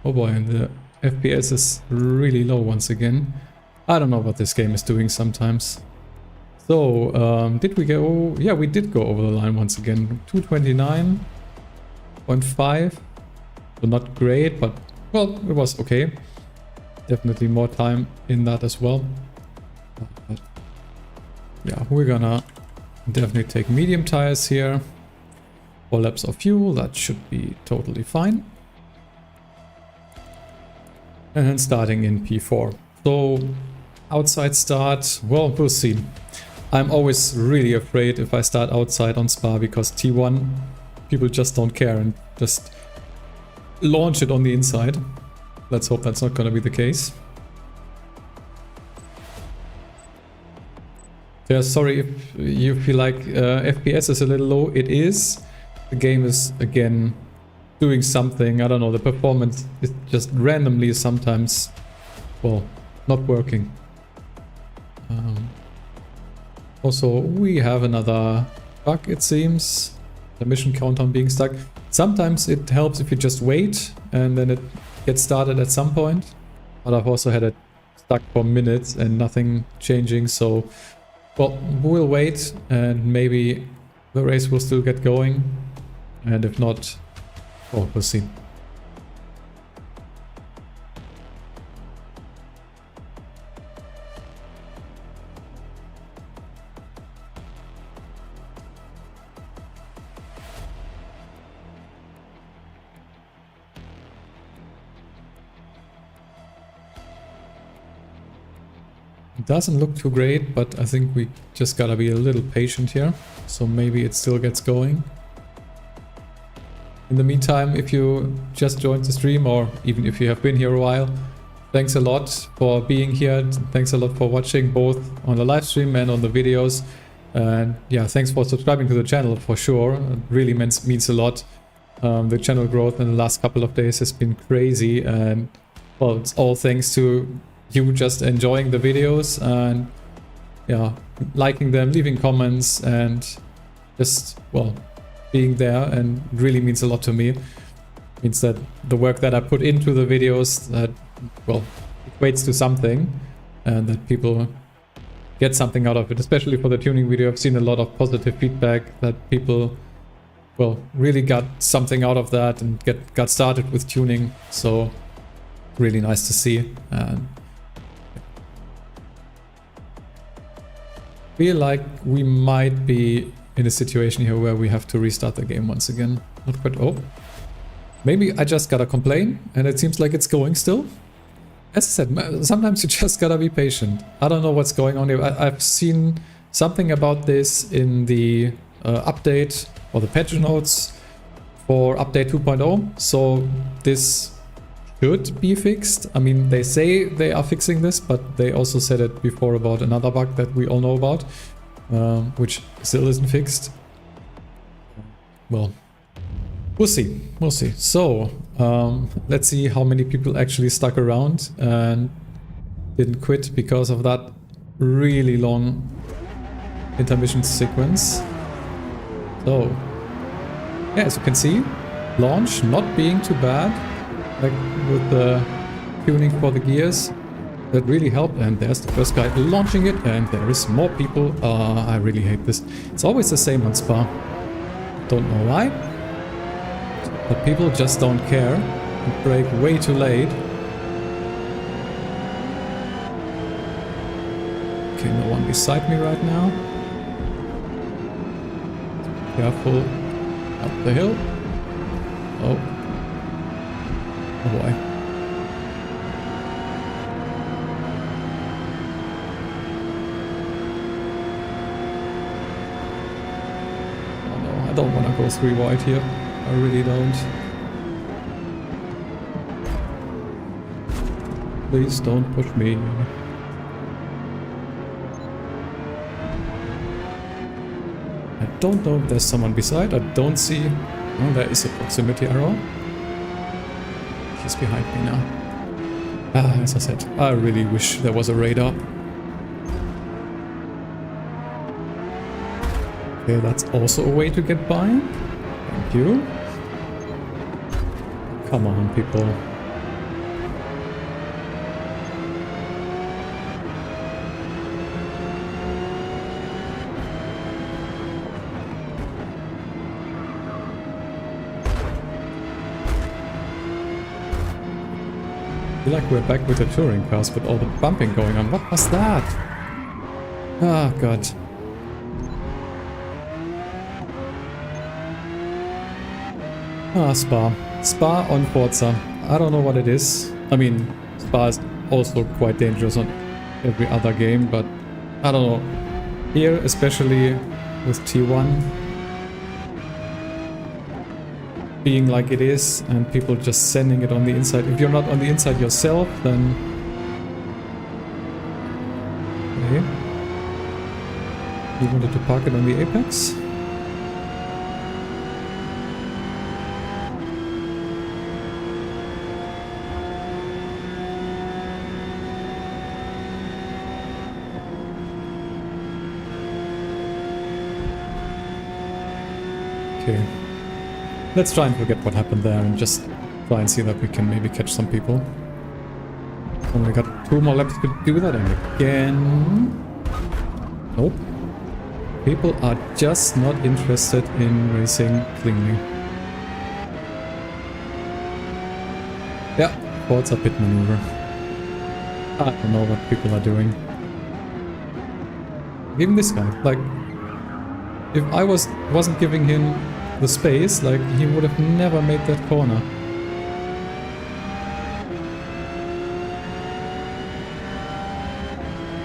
Oh boy, and the FPS is really low once again. I don't know what this game is doing sometimes. So, did we go... Yeah, we did go over the line once again. 229.5. So not great, but, well, it was okay. Definitely more time in that as well. But, yeah, we're gonna definitely take medium tires here. 4 laps of fuel, that should be totally fine. And starting in P4. So, outside start, well, we'll see. I'm always really afraid if I start outside on Spa, because T1, people just don't care and just launch it on the inside. Let's hope that's not going to be the case. Yeah, sorry if you feel like FPS is a little low. It is. The game is, again, doing something. I don't know, the performance is just randomly sometimes, well, not working. Also, we have another bug, it seems. The mission countdown being stuck. Sometimes it helps if you just wait and then it gets started at some point. But I've also had it stuck for minutes and nothing changing, so... Well, we'll wait and maybe the race will still get going. And if not, oh, we'll see. It doesn't look too great, but I think we just gotta be a little patient here. So maybe it still gets going. In the meantime, if you just joined the stream, or even if you have been here a while, thanks a lot for being here. Thanks a lot for watching, both on the live stream and on the videos. And yeah, thanks for subscribing to the channel for sure. It really means a lot. The channel growth in the last couple of days has been crazy, and well, it's all thanks to you just enjoying the videos and yeah, liking them, leaving comments, and just, well, being there, and really means a lot to me. Means that the work that I put into the videos, that, well, equates to something, and that people get something out of it. Especially for the tuning video, I've seen a lot of positive feedback that people, well, really got something out of that and got started with tuning. So really nice to see. And feel like we might be in a situation here where we have to restart the game once again. Not quite. Oh, maybe I just gotta complain and it seems like it's going still. As I said, sometimes you just gotta be patient. I don't know what's going on here. I've seen something about this in the update or the patch notes for update 2.0. So this should be fixed. I mean, they say they are fixing this, but they also said it before about another bug that we all know about, which still isn't fixed. Well, we'll see. We'll see. So, let's see how many people actually stuck around and didn't quit because of that really long intermission sequence. So, yeah, as you can see, launch not being too bad, like with the tuning for the gears. That really helped, and there's the first guy launching it, and there is more people. I really hate this. It's always the same on Spa. Don't know why, but people just don't care and brake way too late. Okay, no one beside me right now. Careful. Up the hill. Oh. Oh boy. Oh no, I don't want to go 3 wide here. I really don't. Please don't push me. I don't know if there's someone beside. I don't see. Oh, there is a proximity arrow. He's behind me now. As I said, I really wish there was a radar. Okay, that's also a way to get by. Thank you. Come on, people. I feel like we're back with the touring cars with all the bumping going on. What was that? Ah, God. Ah, Spa. Spa on Forza. I don't know what it is. I mean, Spa is also quite dangerous on every other game, but I don't know. Here, especially with T1 being like it is, and people just sending it on the inside. If you're not on the inside yourself, then... Okay. You wanted to park it on the apex? Okay. Let's try and forget what happened there and just try and see that we can maybe catch some people. Only got 2 more laps to do that, and again... Nope. People are just not interested in racing cleanly. Yeah, Forza pit maneuver. I don't know what people are doing. Even this guy, like... If I wasn't giving him the space, like, he would have never made that corner.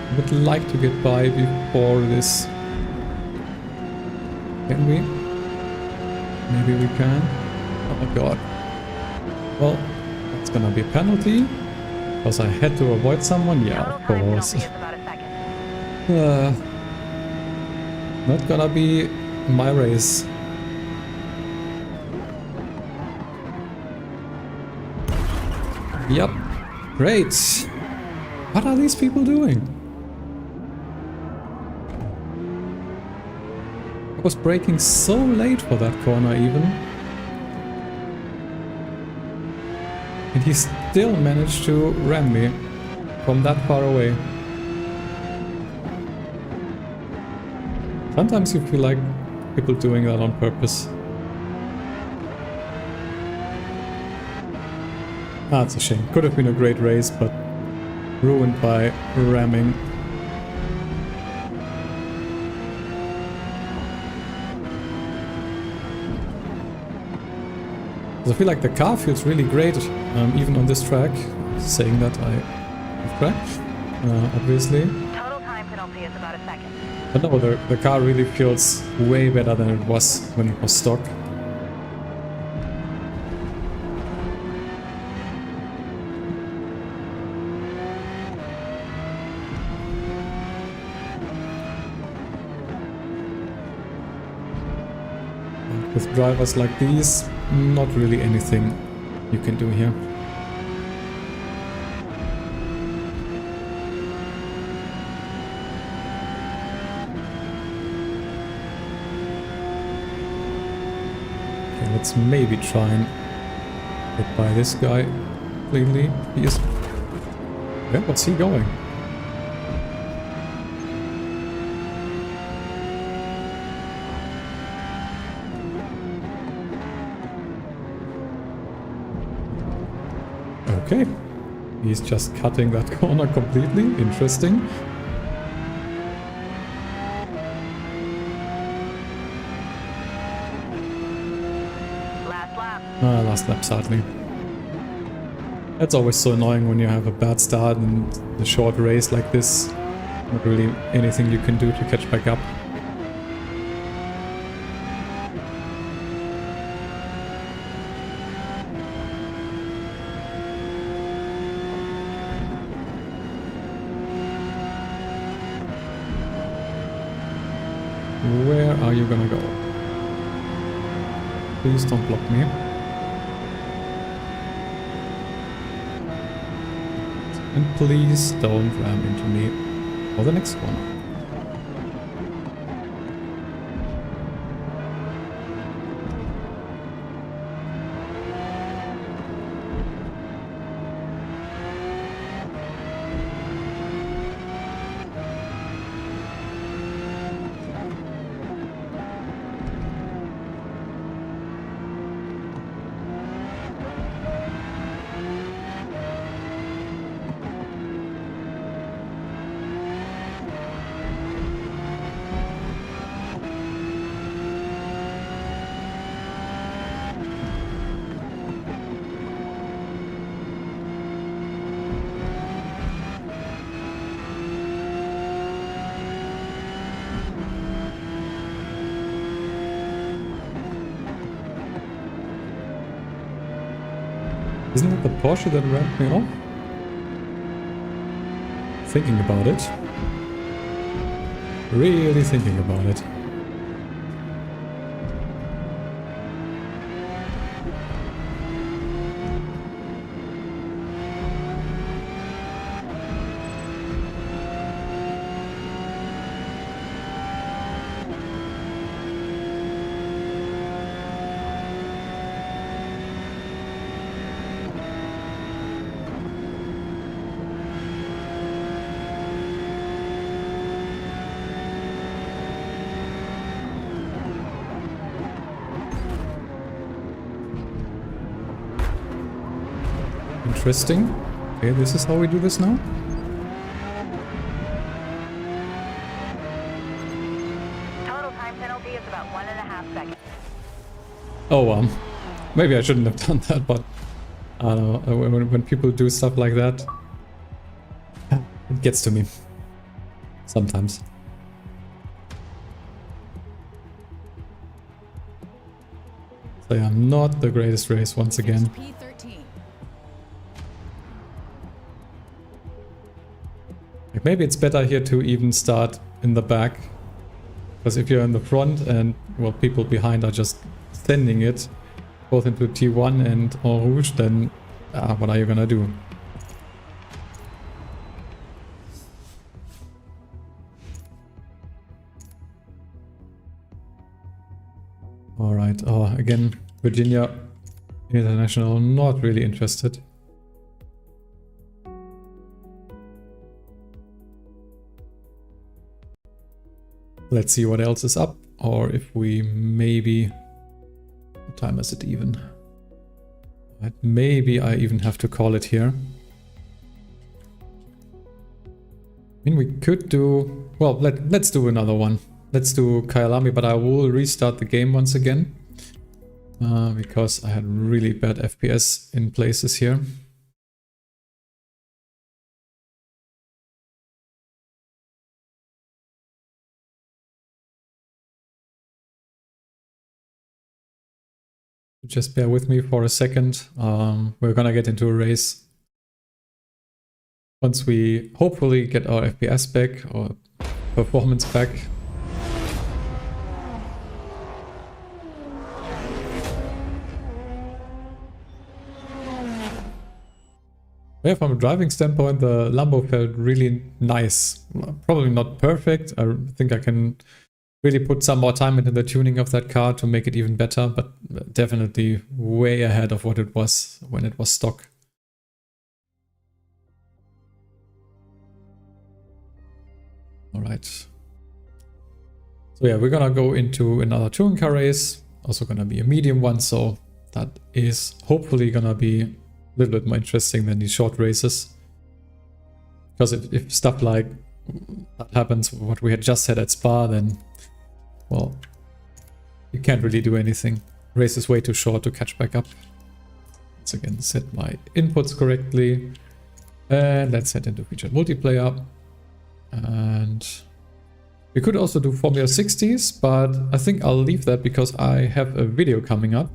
I would like to get by before this. Can we? Maybe we can. Oh god. Well, that's gonna be a penalty. Because I had to avoid someone? Yeah, of course. Not gonna be my race. Yep. Great. What are these people doing? I was braking so late for that corner even. And he still managed to ram me from that far away. Sometimes you feel like people doing that on purpose. Ah, it's a shame. Could have been a great race, but ruined by ramming. I feel like the car feels really great, even on this track. Saying that I have crashed, obviously. Total time penalty is about a second. But no, the car really feels way better than it was when it was stock. And with drivers like these, not really anything you can do here. Okay, let's maybe try and get by this guy completely. He is... Yeah, what's he going? Okay, he's just cutting that corner completely. Interesting. Last lap. Last lap, sadly. It's always so annoying when you have a bad start and a short race like this. Not really anything you can do to catch back up. Where are you gonna go? Please don't block me. And please don't ram into me for the next one. Isn't it the Porsche that rammed me off? Thinking about it. Really thinking about it. Interesting. Okay, this is how we do this now. Total time penalty is about 1.5 seconds. Oh, maybe I shouldn't have done that, but I don't know, when people do stuff like that, it gets to me. Sometimes. So yeah, not the greatest race once again. P13. Like maybe it's better here to even start in the back. Because if you're in the front and, well, people behind are just sending it both into T1 and En Rouge, then what are you gonna do? Alright, oh, again, Virginia International, not really interested. Let's see what else is up, or if we maybe... What time is it even? Right, maybe I even have to call it here. I mean, we could do... Well, let's do another one. Let's do Kyalami, but I will restart the game once again. Because I had really bad FPS in places here. Just bear with me for a second. We're gonna get into a race. Once we hopefully get our FPS back or performance back. Yeah, from a driving standpoint, the Lambo felt really nice. Probably not perfect. I think I can really put some more time into the tuning of that car to make it even better, but definitely way ahead of what it was when it was stock. All right. So yeah, we're gonna go into another touring car race. Also gonna be a medium one, so that is hopefully gonna be a little bit more interesting than these short races. Because if stuff like that happens, what we had just said at Spa, then, well, you can't really do anything. Race is way too short to catch back up. Let's again set my inputs correctly. And let's head into featured multiplayer. And we could also do Formula 60s, but I think I'll leave that because I have a video coming up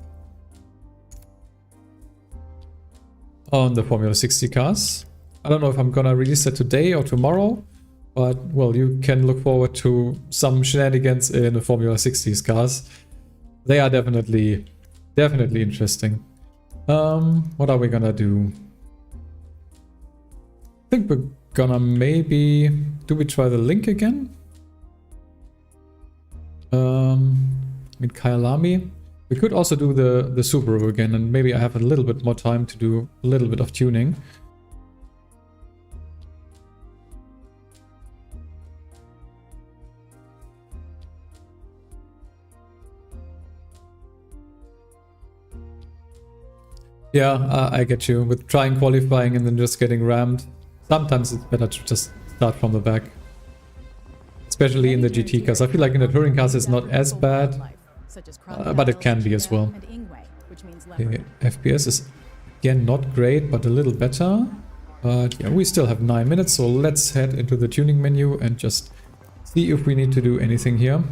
on the Formula 60 cars. I don't know if I'm gonna release it today or tomorrow, but well, you can look forward to some shenanigans in the Formula 60s cars. They are definitely interesting. What are we gonna do? I think we're gonna maybe... Do we try the Link again? In Kyalami. We could also do the Subaru again, and maybe I have a little bit more time to do a little bit of tuning. Yeah, I get you. With trying qualifying and then just getting rammed, sometimes it's better to just start from the back. Especially in the GT cars. I feel like in the touring cars it's not as bad, but it can be as well. The FPS is again not great, but a little better. But yeah, we still have 9 minutes, so let's head into the tuning menu and just see if we need to do anything here.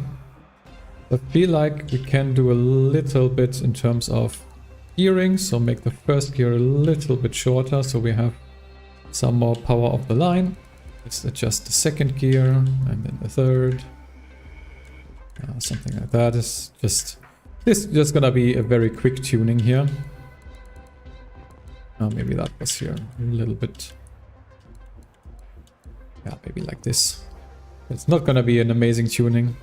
I feel like we can do a little bit in terms of gearing, so make the first gear a little bit shorter so we have some more power off the line. Let's adjust the second gear and then the third. Something like that. This is just gonna be a very quick tuning here. Maybe that was here a little bit. Yeah, maybe like this. It's not gonna be an amazing tuning.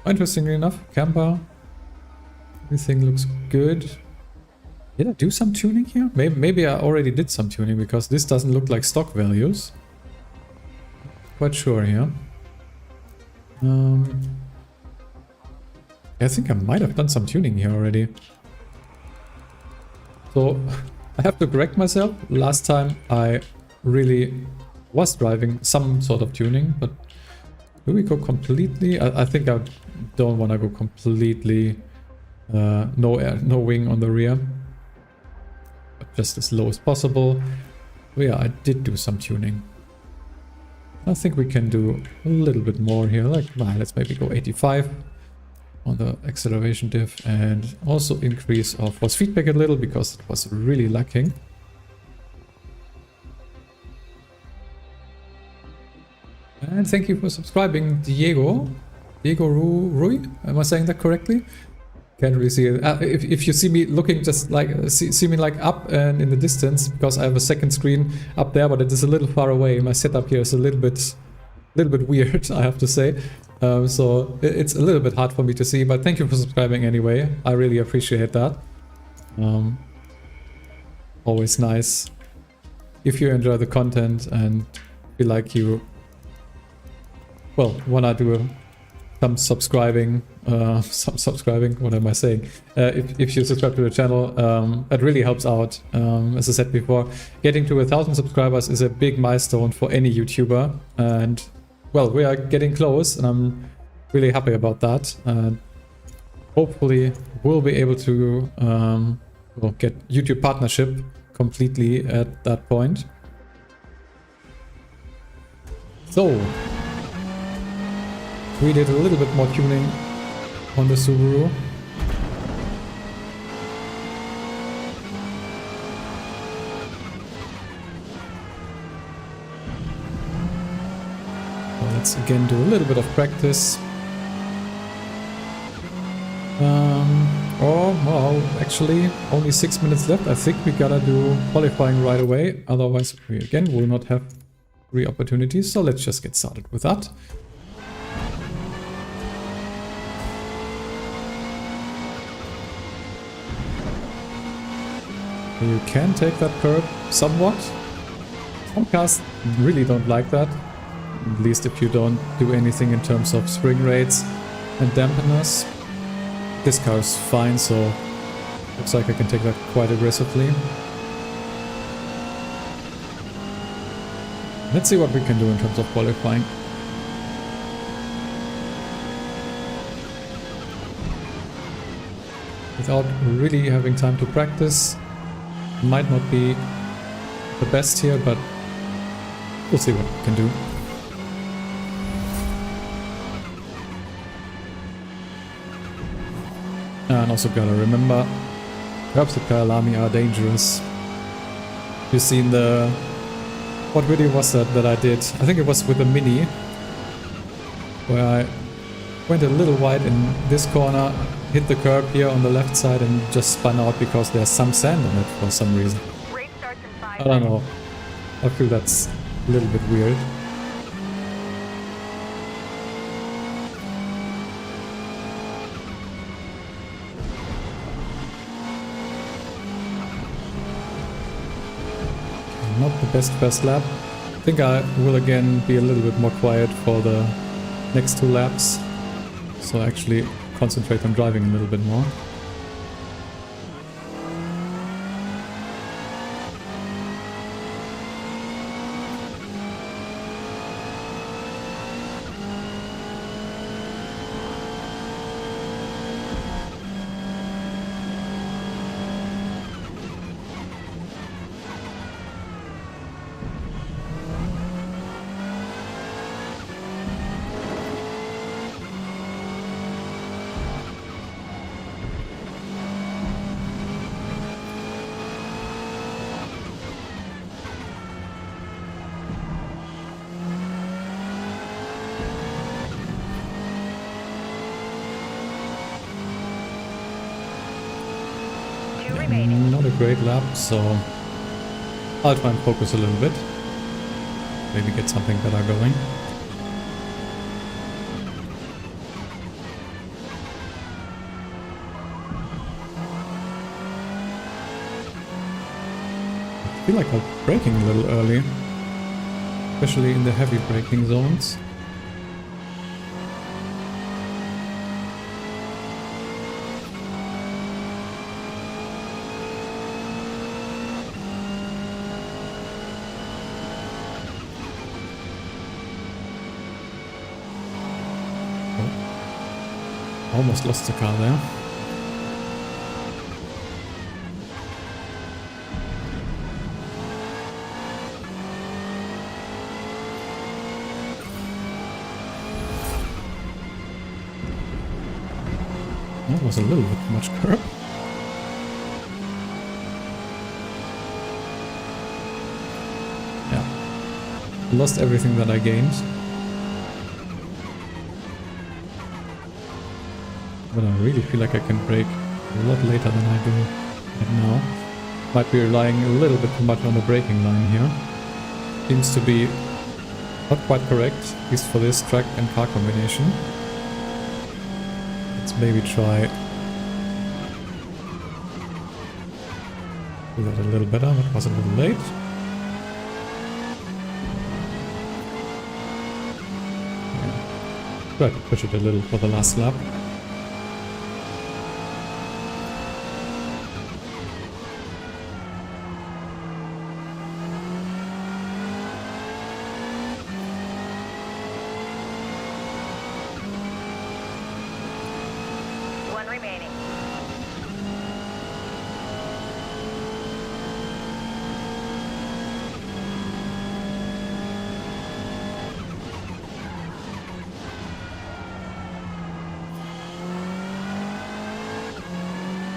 Interestingly enough, camper. Everything looks good. Did I do some tuning here? Maybe I already did some tuning because this doesn't look like stock values. Quite sure here. I think I might have done some tuning here already. So I have to correct myself. Last time I really was driving some sort of tuning, but do we go completely? I think I don't want to go completely no wing on the rear. But just as low as possible. So yeah, I did do some tuning. I think we can do a little bit more here. Like, let's maybe go 85 on the acceleration diff and also increase our force feedback a little because it was really lacking. And thank you for subscribing, Diego Rui. Am I saying that correctly? Can't really see it. If you see me looking just like see me like up and in the distance, because I have a second screen up there, but it is a little far away. My setup here is a little bit weird, I have to say. So it's a little bit hard for me to see, but thank you for subscribing anyway. I really appreciate that. Always nice if you enjoy the content and feel like you, well, wanna do some subscribing, what am I saying? If you subscribe to the channel, that really helps out. As I said before, getting to 1,000 subscribers is a big milestone for any YouTuber, and well, we are getting close, and I'm really happy about that. And hopefully, we'll be able to get YouTube partnership completely at that point. So, we did a little bit more tuning on the Subaru. Let's again do a little bit of practice. Oh, well, actually, only 6 minutes left. I think we gotta do qualifying right away. Otherwise, we again will not have 3 opportunities. So let's just get started with that. You can take that curb somewhat. Some cars really don't like that. At least if you don't do anything in terms of spring rates and dampeners. This car is fine, so looks like I can take that quite aggressively. Let's see what we can do in terms of qualifying. Without really having time to practice. Might not be the best here, but we'll see what we can do. And also gotta remember, perhaps the Kyalami are dangerous. You've seen the... What video was that I did? I think it was with the Mini, where I went a little wide in this corner, hit the curb here on the left side and just spun out because there's some sand on it for some reason. I don't know. I feel that's a little bit weird. Not the best first lap. I think I will again be a little bit more quiet for the next 2 laps. So actually concentrate on driving a little bit more. Not a great lap, so I'll try and focus a little bit. Maybe get something better going. I feel like I'm braking a little early, especially in the heavy braking zones. Almost lost the car there. That was a little bit too much curb. Yeah. Lost everything that I gained. But I really feel like I can brake a lot later than I do right now. Might be relying a little bit too much on the braking line here. Seems to be not quite correct, at least for this track and car combination. Let's maybe try do that a little better. That was a little late. Yeah. Try to push it a little for the last lap. One remaining.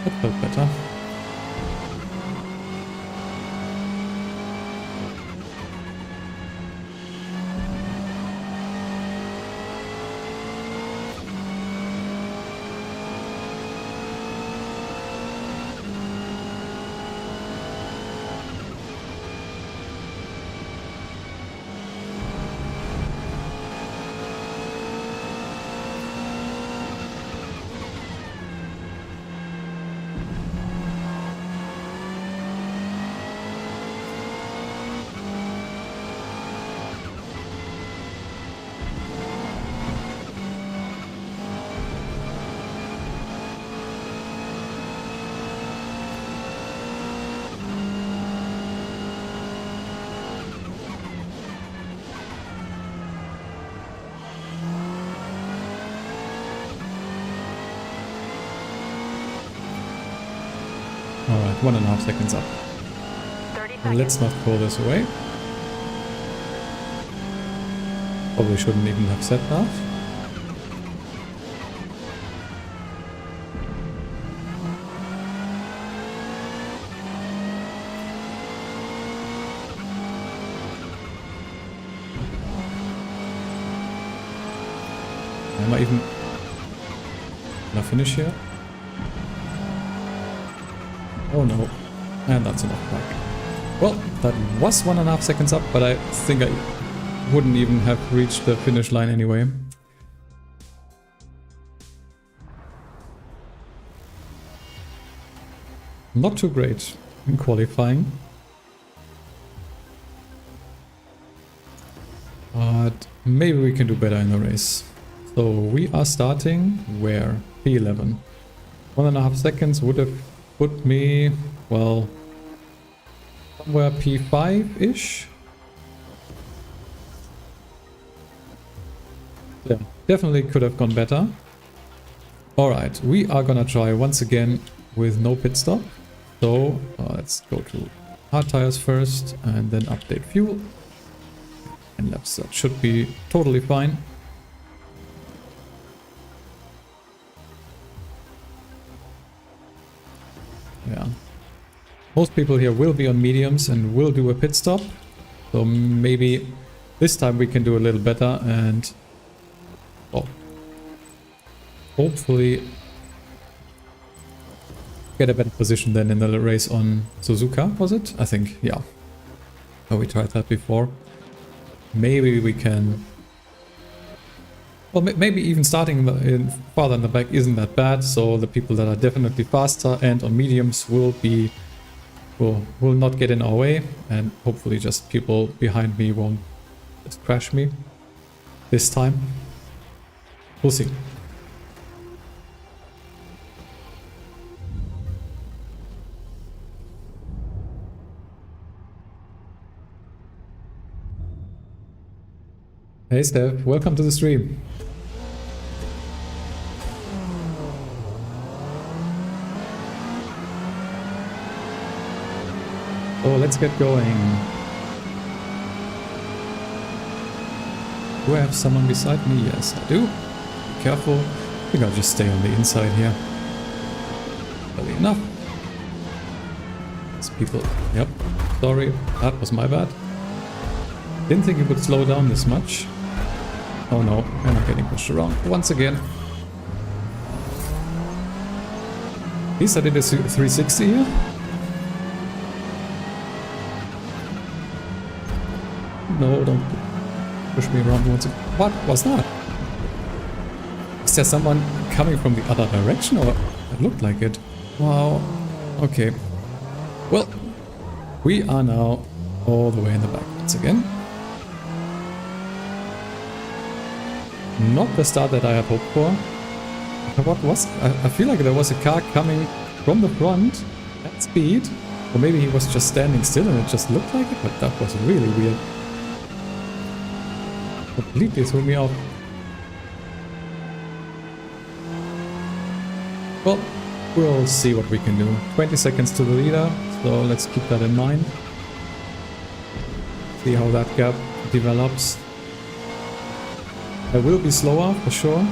That felt better. Alright, 1.5 seconds up. 30 And seconds. let's not throw this away. Probably shouldn't even have said that. Am I even... Can I finish here? Oh no. And that's enough back. Well, that was 1.5 seconds up, but I think I wouldn't even have reached the finish line anyway. Not too great in qualifying. But maybe we can do better in the race. So we are starting where? P11. 1.5 seconds would have put me, well, somewhere P5-ish. Yeah, definitely could have gone better. Alright, we are gonna try once again with no pit stop. So let's go to hard tires first and then update fuel. And that should be totally fine. Yeah. Most people here will be on mediums and will do a pit stop. So maybe this time we can do a little better and well, hopefully get a better position than in the race on Suzuka, was it? I think, yeah. Oh, we tried that before. Maybe we can... Well, maybe even starting farther in the back isn't that bad, so the people that are definitely faster and on mediums will not get in our way, and hopefully just people behind me won't just crash me this time. We'll see. Hey Steph, welcome to the stream. So let's get going. Do I have someone beside me? Yes, I do. Be careful. I think I'll just stay on the inside here. Early enough. There's people. Yep. Sorry, that was my bad. Didn't think it would slow down this much. Oh no, and I'm getting pushed around once again. At least I did a 360 here. No, don't push me around once again. What was that? Is there someone coming from the other direction, or it looked like it? Wow. Okay. Well, we are now all the way in the back once again. Not the start that I had hoped for. What was... I feel like there was a car coming from the front at speed. Or maybe he was just standing still and it just looked like it, but that was really weird. Completely threw me off. Well, we'll see what we can do. 20 seconds to the leader, so let's keep that in mind. See how that gap develops. I will be slower for sure.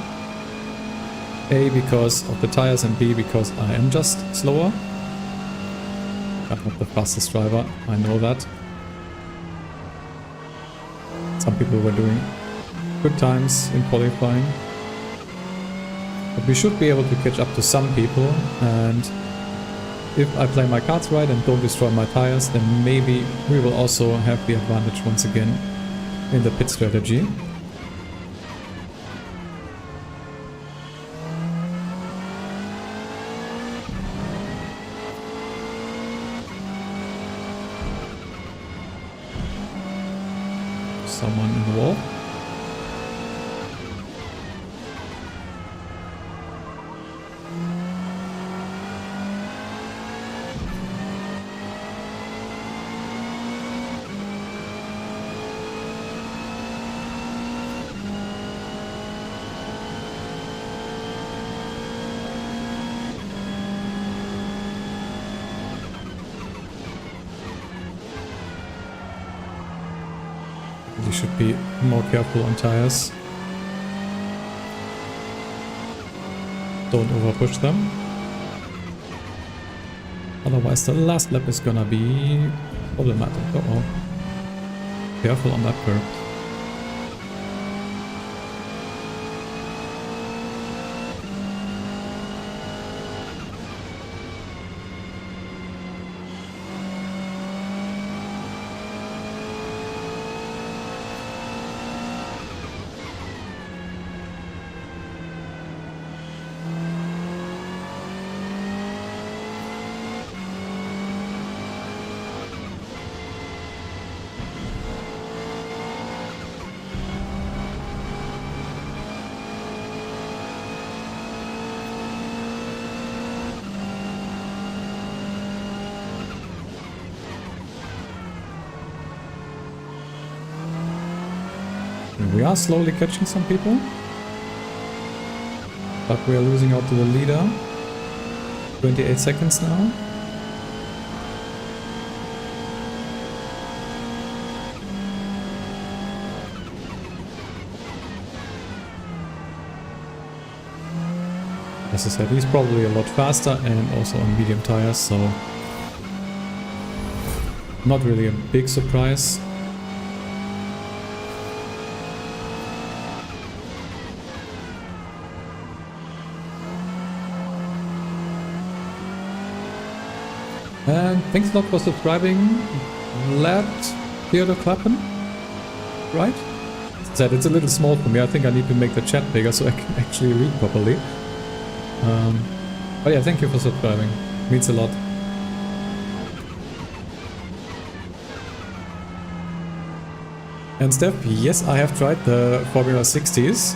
A, because of the tires, and B, because I am just slower. I'm not the fastest driver, I know that. Some people were doing good times in qualifying. But we should be able to catch up to some people, and if I play my cards right and don't destroy my tires, then maybe we will also have the advantage once again in the pit strategy. Someone in the wall. You should be more careful on tires. Don't overpush them. Otherwise the last lap is gonna be problematic. Uh-oh. Careful on that curve. We are slowly catching some people, but we are losing out to the leader. 28 seconds now. As I said, he's probably a lot faster and also on medium tires, so not really a big surprise. And thanks a lot for subscribing, left Theodore Clappen, right? As I said, it's a little small for me. I think I need to make the chat bigger so I can actually read properly. But yeah, thank you for subscribing. Means a lot. And Steph, yes, I have tried the Formula 60s.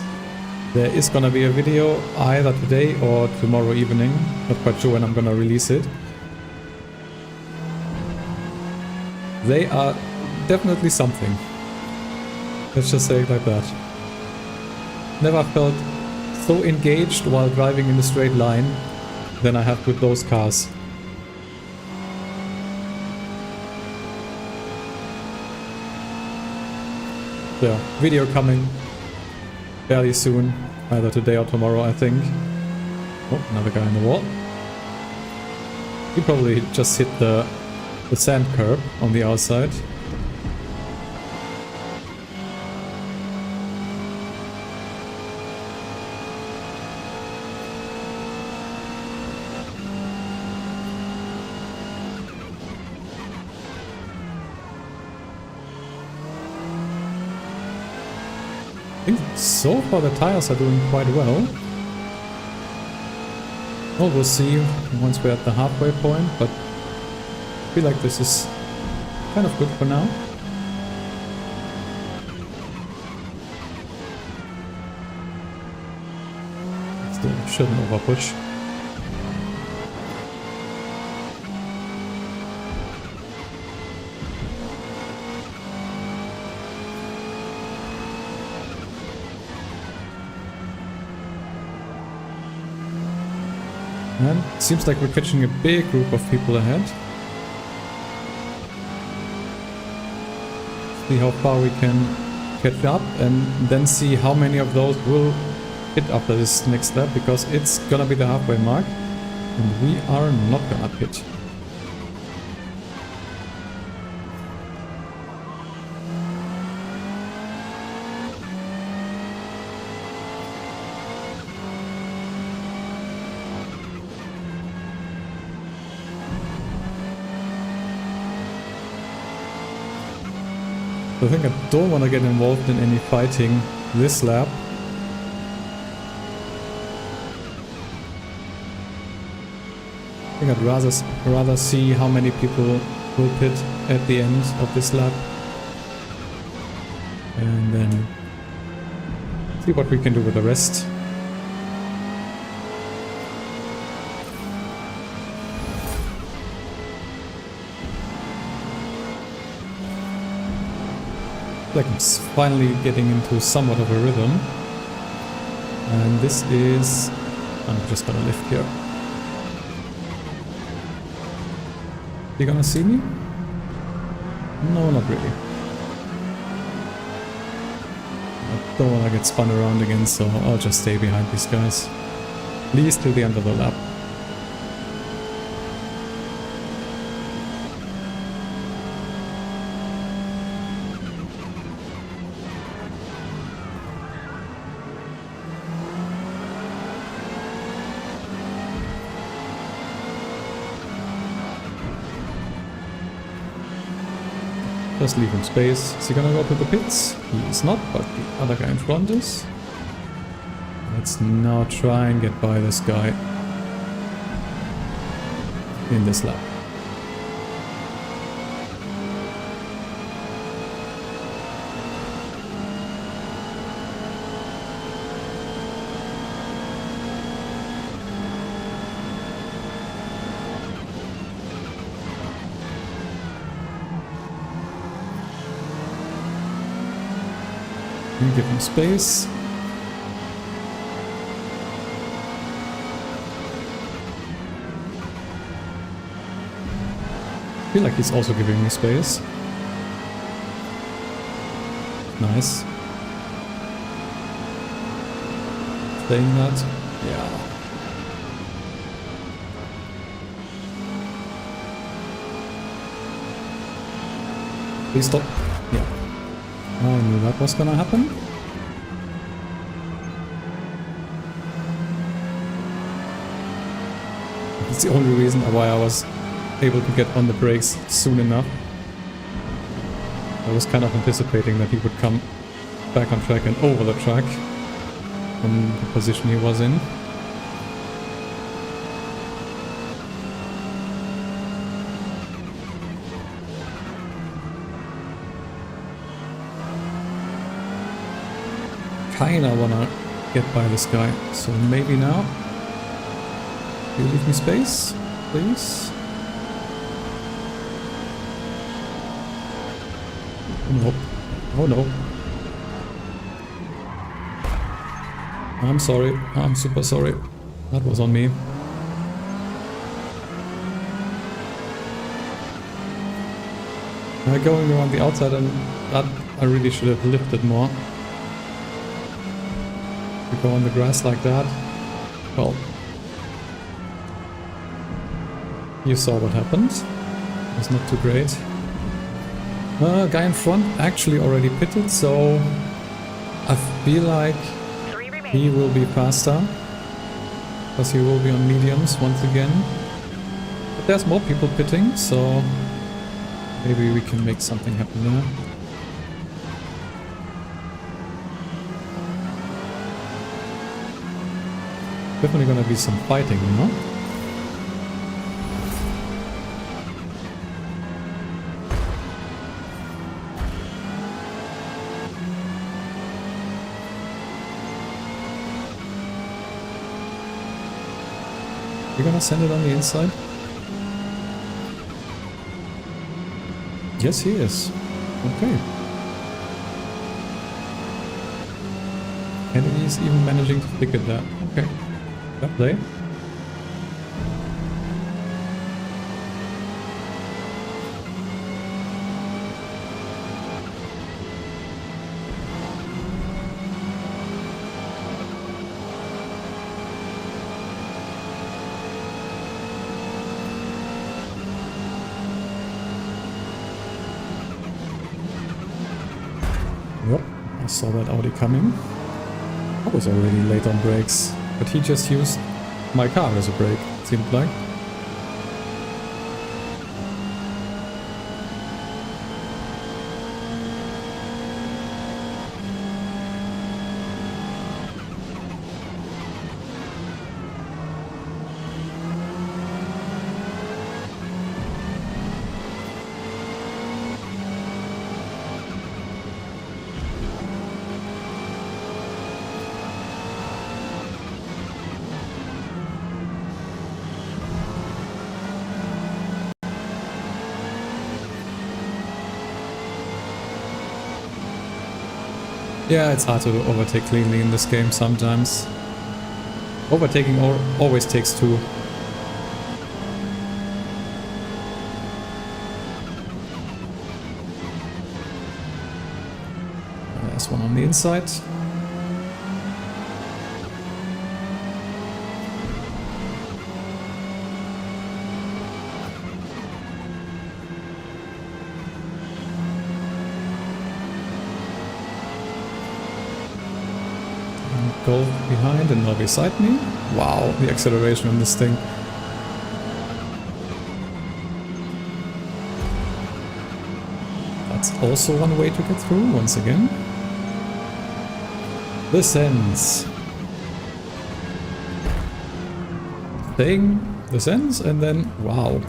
There is gonna be a video either today or tomorrow evening. Not quite sure when I'm gonna release it. They are definitely something. Let's just say it like that. Never felt so engaged while driving in a straight line than I have with those cars. So yeah, video coming fairly soon, either today or tomorrow, I think. Oh, another guy in the wall. He probably just hit the sand curb on the outside. I think so far the tires are doing quite well. Well, we'll see once we're at the halfway point, but I feel like this is kind of good for now. Still shouldn't overpush. And it seems like we're catching a big group of people ahead. See how far we can catch up and then see how many of those will hit after this next lap, because it's gonna be the halfway mark and we are not gonna pit. I think I don't want to get involved in any fighting this lap. I think I'd rather see how many people will pit at the end of this lap. And then see what we can do with the rest. Like I'm finally getting into somewhat of a rhythm, and this is, I'm just gonna lift here. You gonna see me? No, not really. I don't wanna get spun around again, so I'll just stay behind these guys, at least till the end of the lap. Just leave him space. Is he gonna go to the pits? He is not, but the other guy in front is. Let's now try and get by this guy in this lap. Give him space. I feel like he's also giving me space. Nice. Saying that? Yeah. Please stop. Yeah. I knew that was gonna happen. It's the only reason why I was able to get on the brakes soon enough. I was kind of anticipating that he would come back on track and over the track from the position he was in. Kinda wanna get by this guy, so maybe now. Will you leave me space, please? Nope. Oh no. I'm sorry. I'm super sorry. That was on me. Going around the outside, and that I really should have lifted more. To go on the grass like that, well, you saw what happened. It was not too great. Guy in front actually already pitted, so I feel like he will be faster, because he will be on mediums once again. But there's more people pitting, so maybe we can make something happen there. Definitely gonna be some fighting, you know? We're gonna send it on the inside? Yes, he is. Okay. And he's even managing to flick it there. Okay. Fair play. Yep, I saw that Audi coming. I was already late on brakes, but he just used my car as a brake, it seemed like. Yeah, it's hard to overtake cleanly in this game sometimes. Overtaking always takes two. There's one on the inside. Go behind and now beside me. Wow, the acceleration on this thing. That's also one way to get through once again. This ends. Staying this ends and then wow.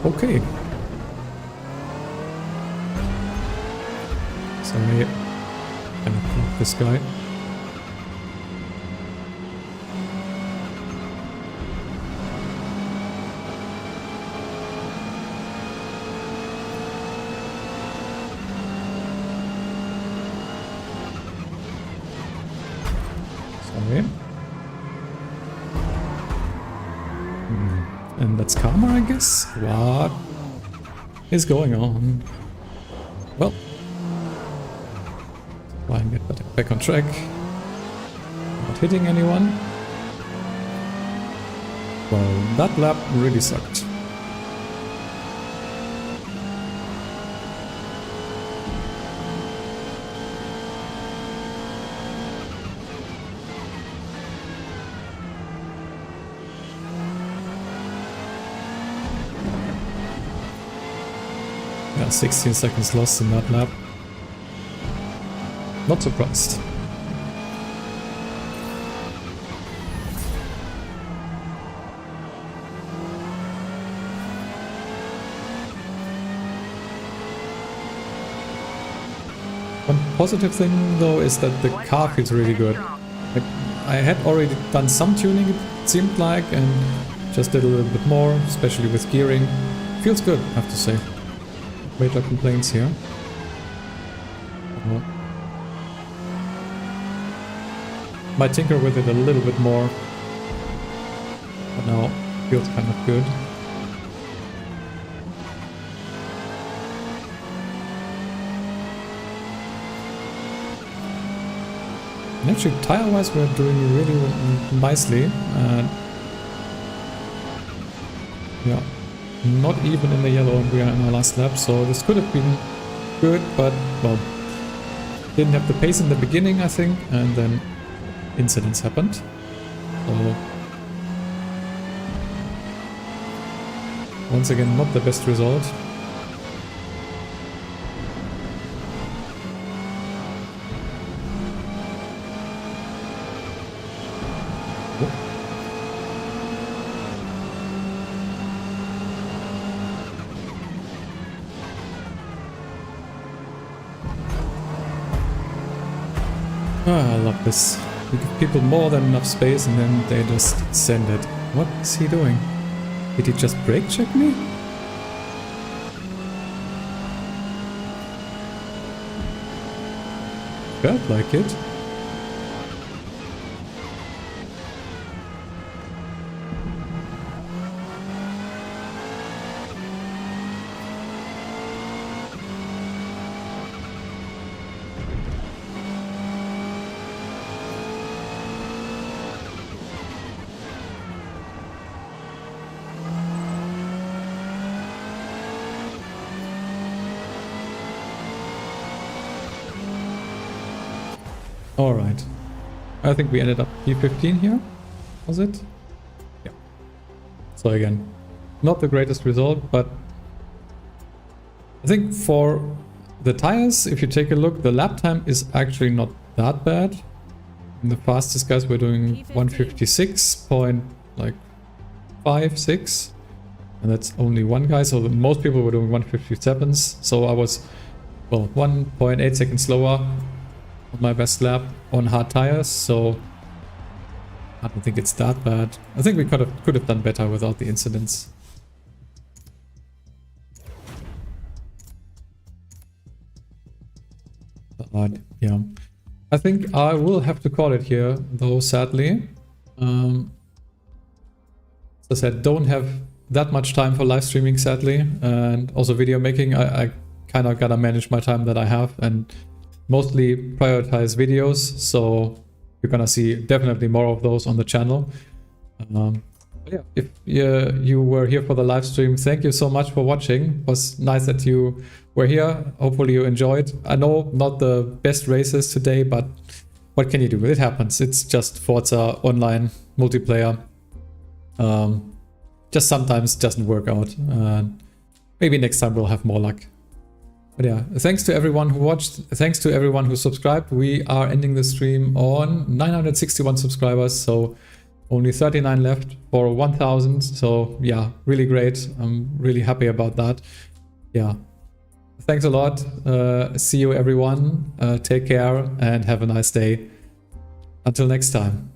Okay. Sorry. Gonna block this guy. Sorry. And that's karma, I guess? What is going on? Well, try and get back on track. Not hitting anyone. Well, that lap really sucked. Yeah, 16 seconds lost in that lap. Not surprised. One positive thing though is that the car feels really good. Like, I had already done some tuning, it seemed like, and just did a little bit more, especially with gearing. Feels good, I have to say. Major complaints here. Oh. Might tinker with it a little bit more, but now feels kind of good. And actually, tire-wise, we're doing really nicely. Yeah, not even in the yellow, and we are in our last lap, so this could have been good, but well, didn't have the pace in the beginning, I think, and then incidents happened. So once again, not the best result. I love this. We give people more than enough space and then they just send it. What is he doing? Did he just brake check me? Felt like it. Alright. I think we ended up P15 here. Was it? Yeah. So again, not the greatest result, but I think for the tires, if you take a look, the lap time is actually not that bad. And the fastest guys were doing 156.56, and that's only one guy, so most people were doing 157s. So I was, well, 1.8 seconds slower on my best lap on hard tires, so I don't think it's that bad. I think we could have done better without the incidents. But yeah, I think I will have to call it here, though, sadly. As I said, don't have that much time for live streaming, sadly, and also video making. I kind of gotta manage my time that I have and mostly prioritize videos, so you're gonna see definitely more of those on the channel. Yeah, if you were here for the live stream, thank you so much for watching. It was nice that you were here. Hopefully you enjoyed. I know not the best races today, but what can you do? It happens. It's just Forza online multiplayer. Just sometimes doesn't work out. Maybe next time we'll have more luck. But yeah, thanks to everyone who watched, thanks to everyone who subscribed. We are ending the stream on 961 subscribers, so only 39 left for 1000. So yeah, really great. I'm really happy about that. Yeah, thanks a lot. See you everyone. Take care and have a nice day. Until next time.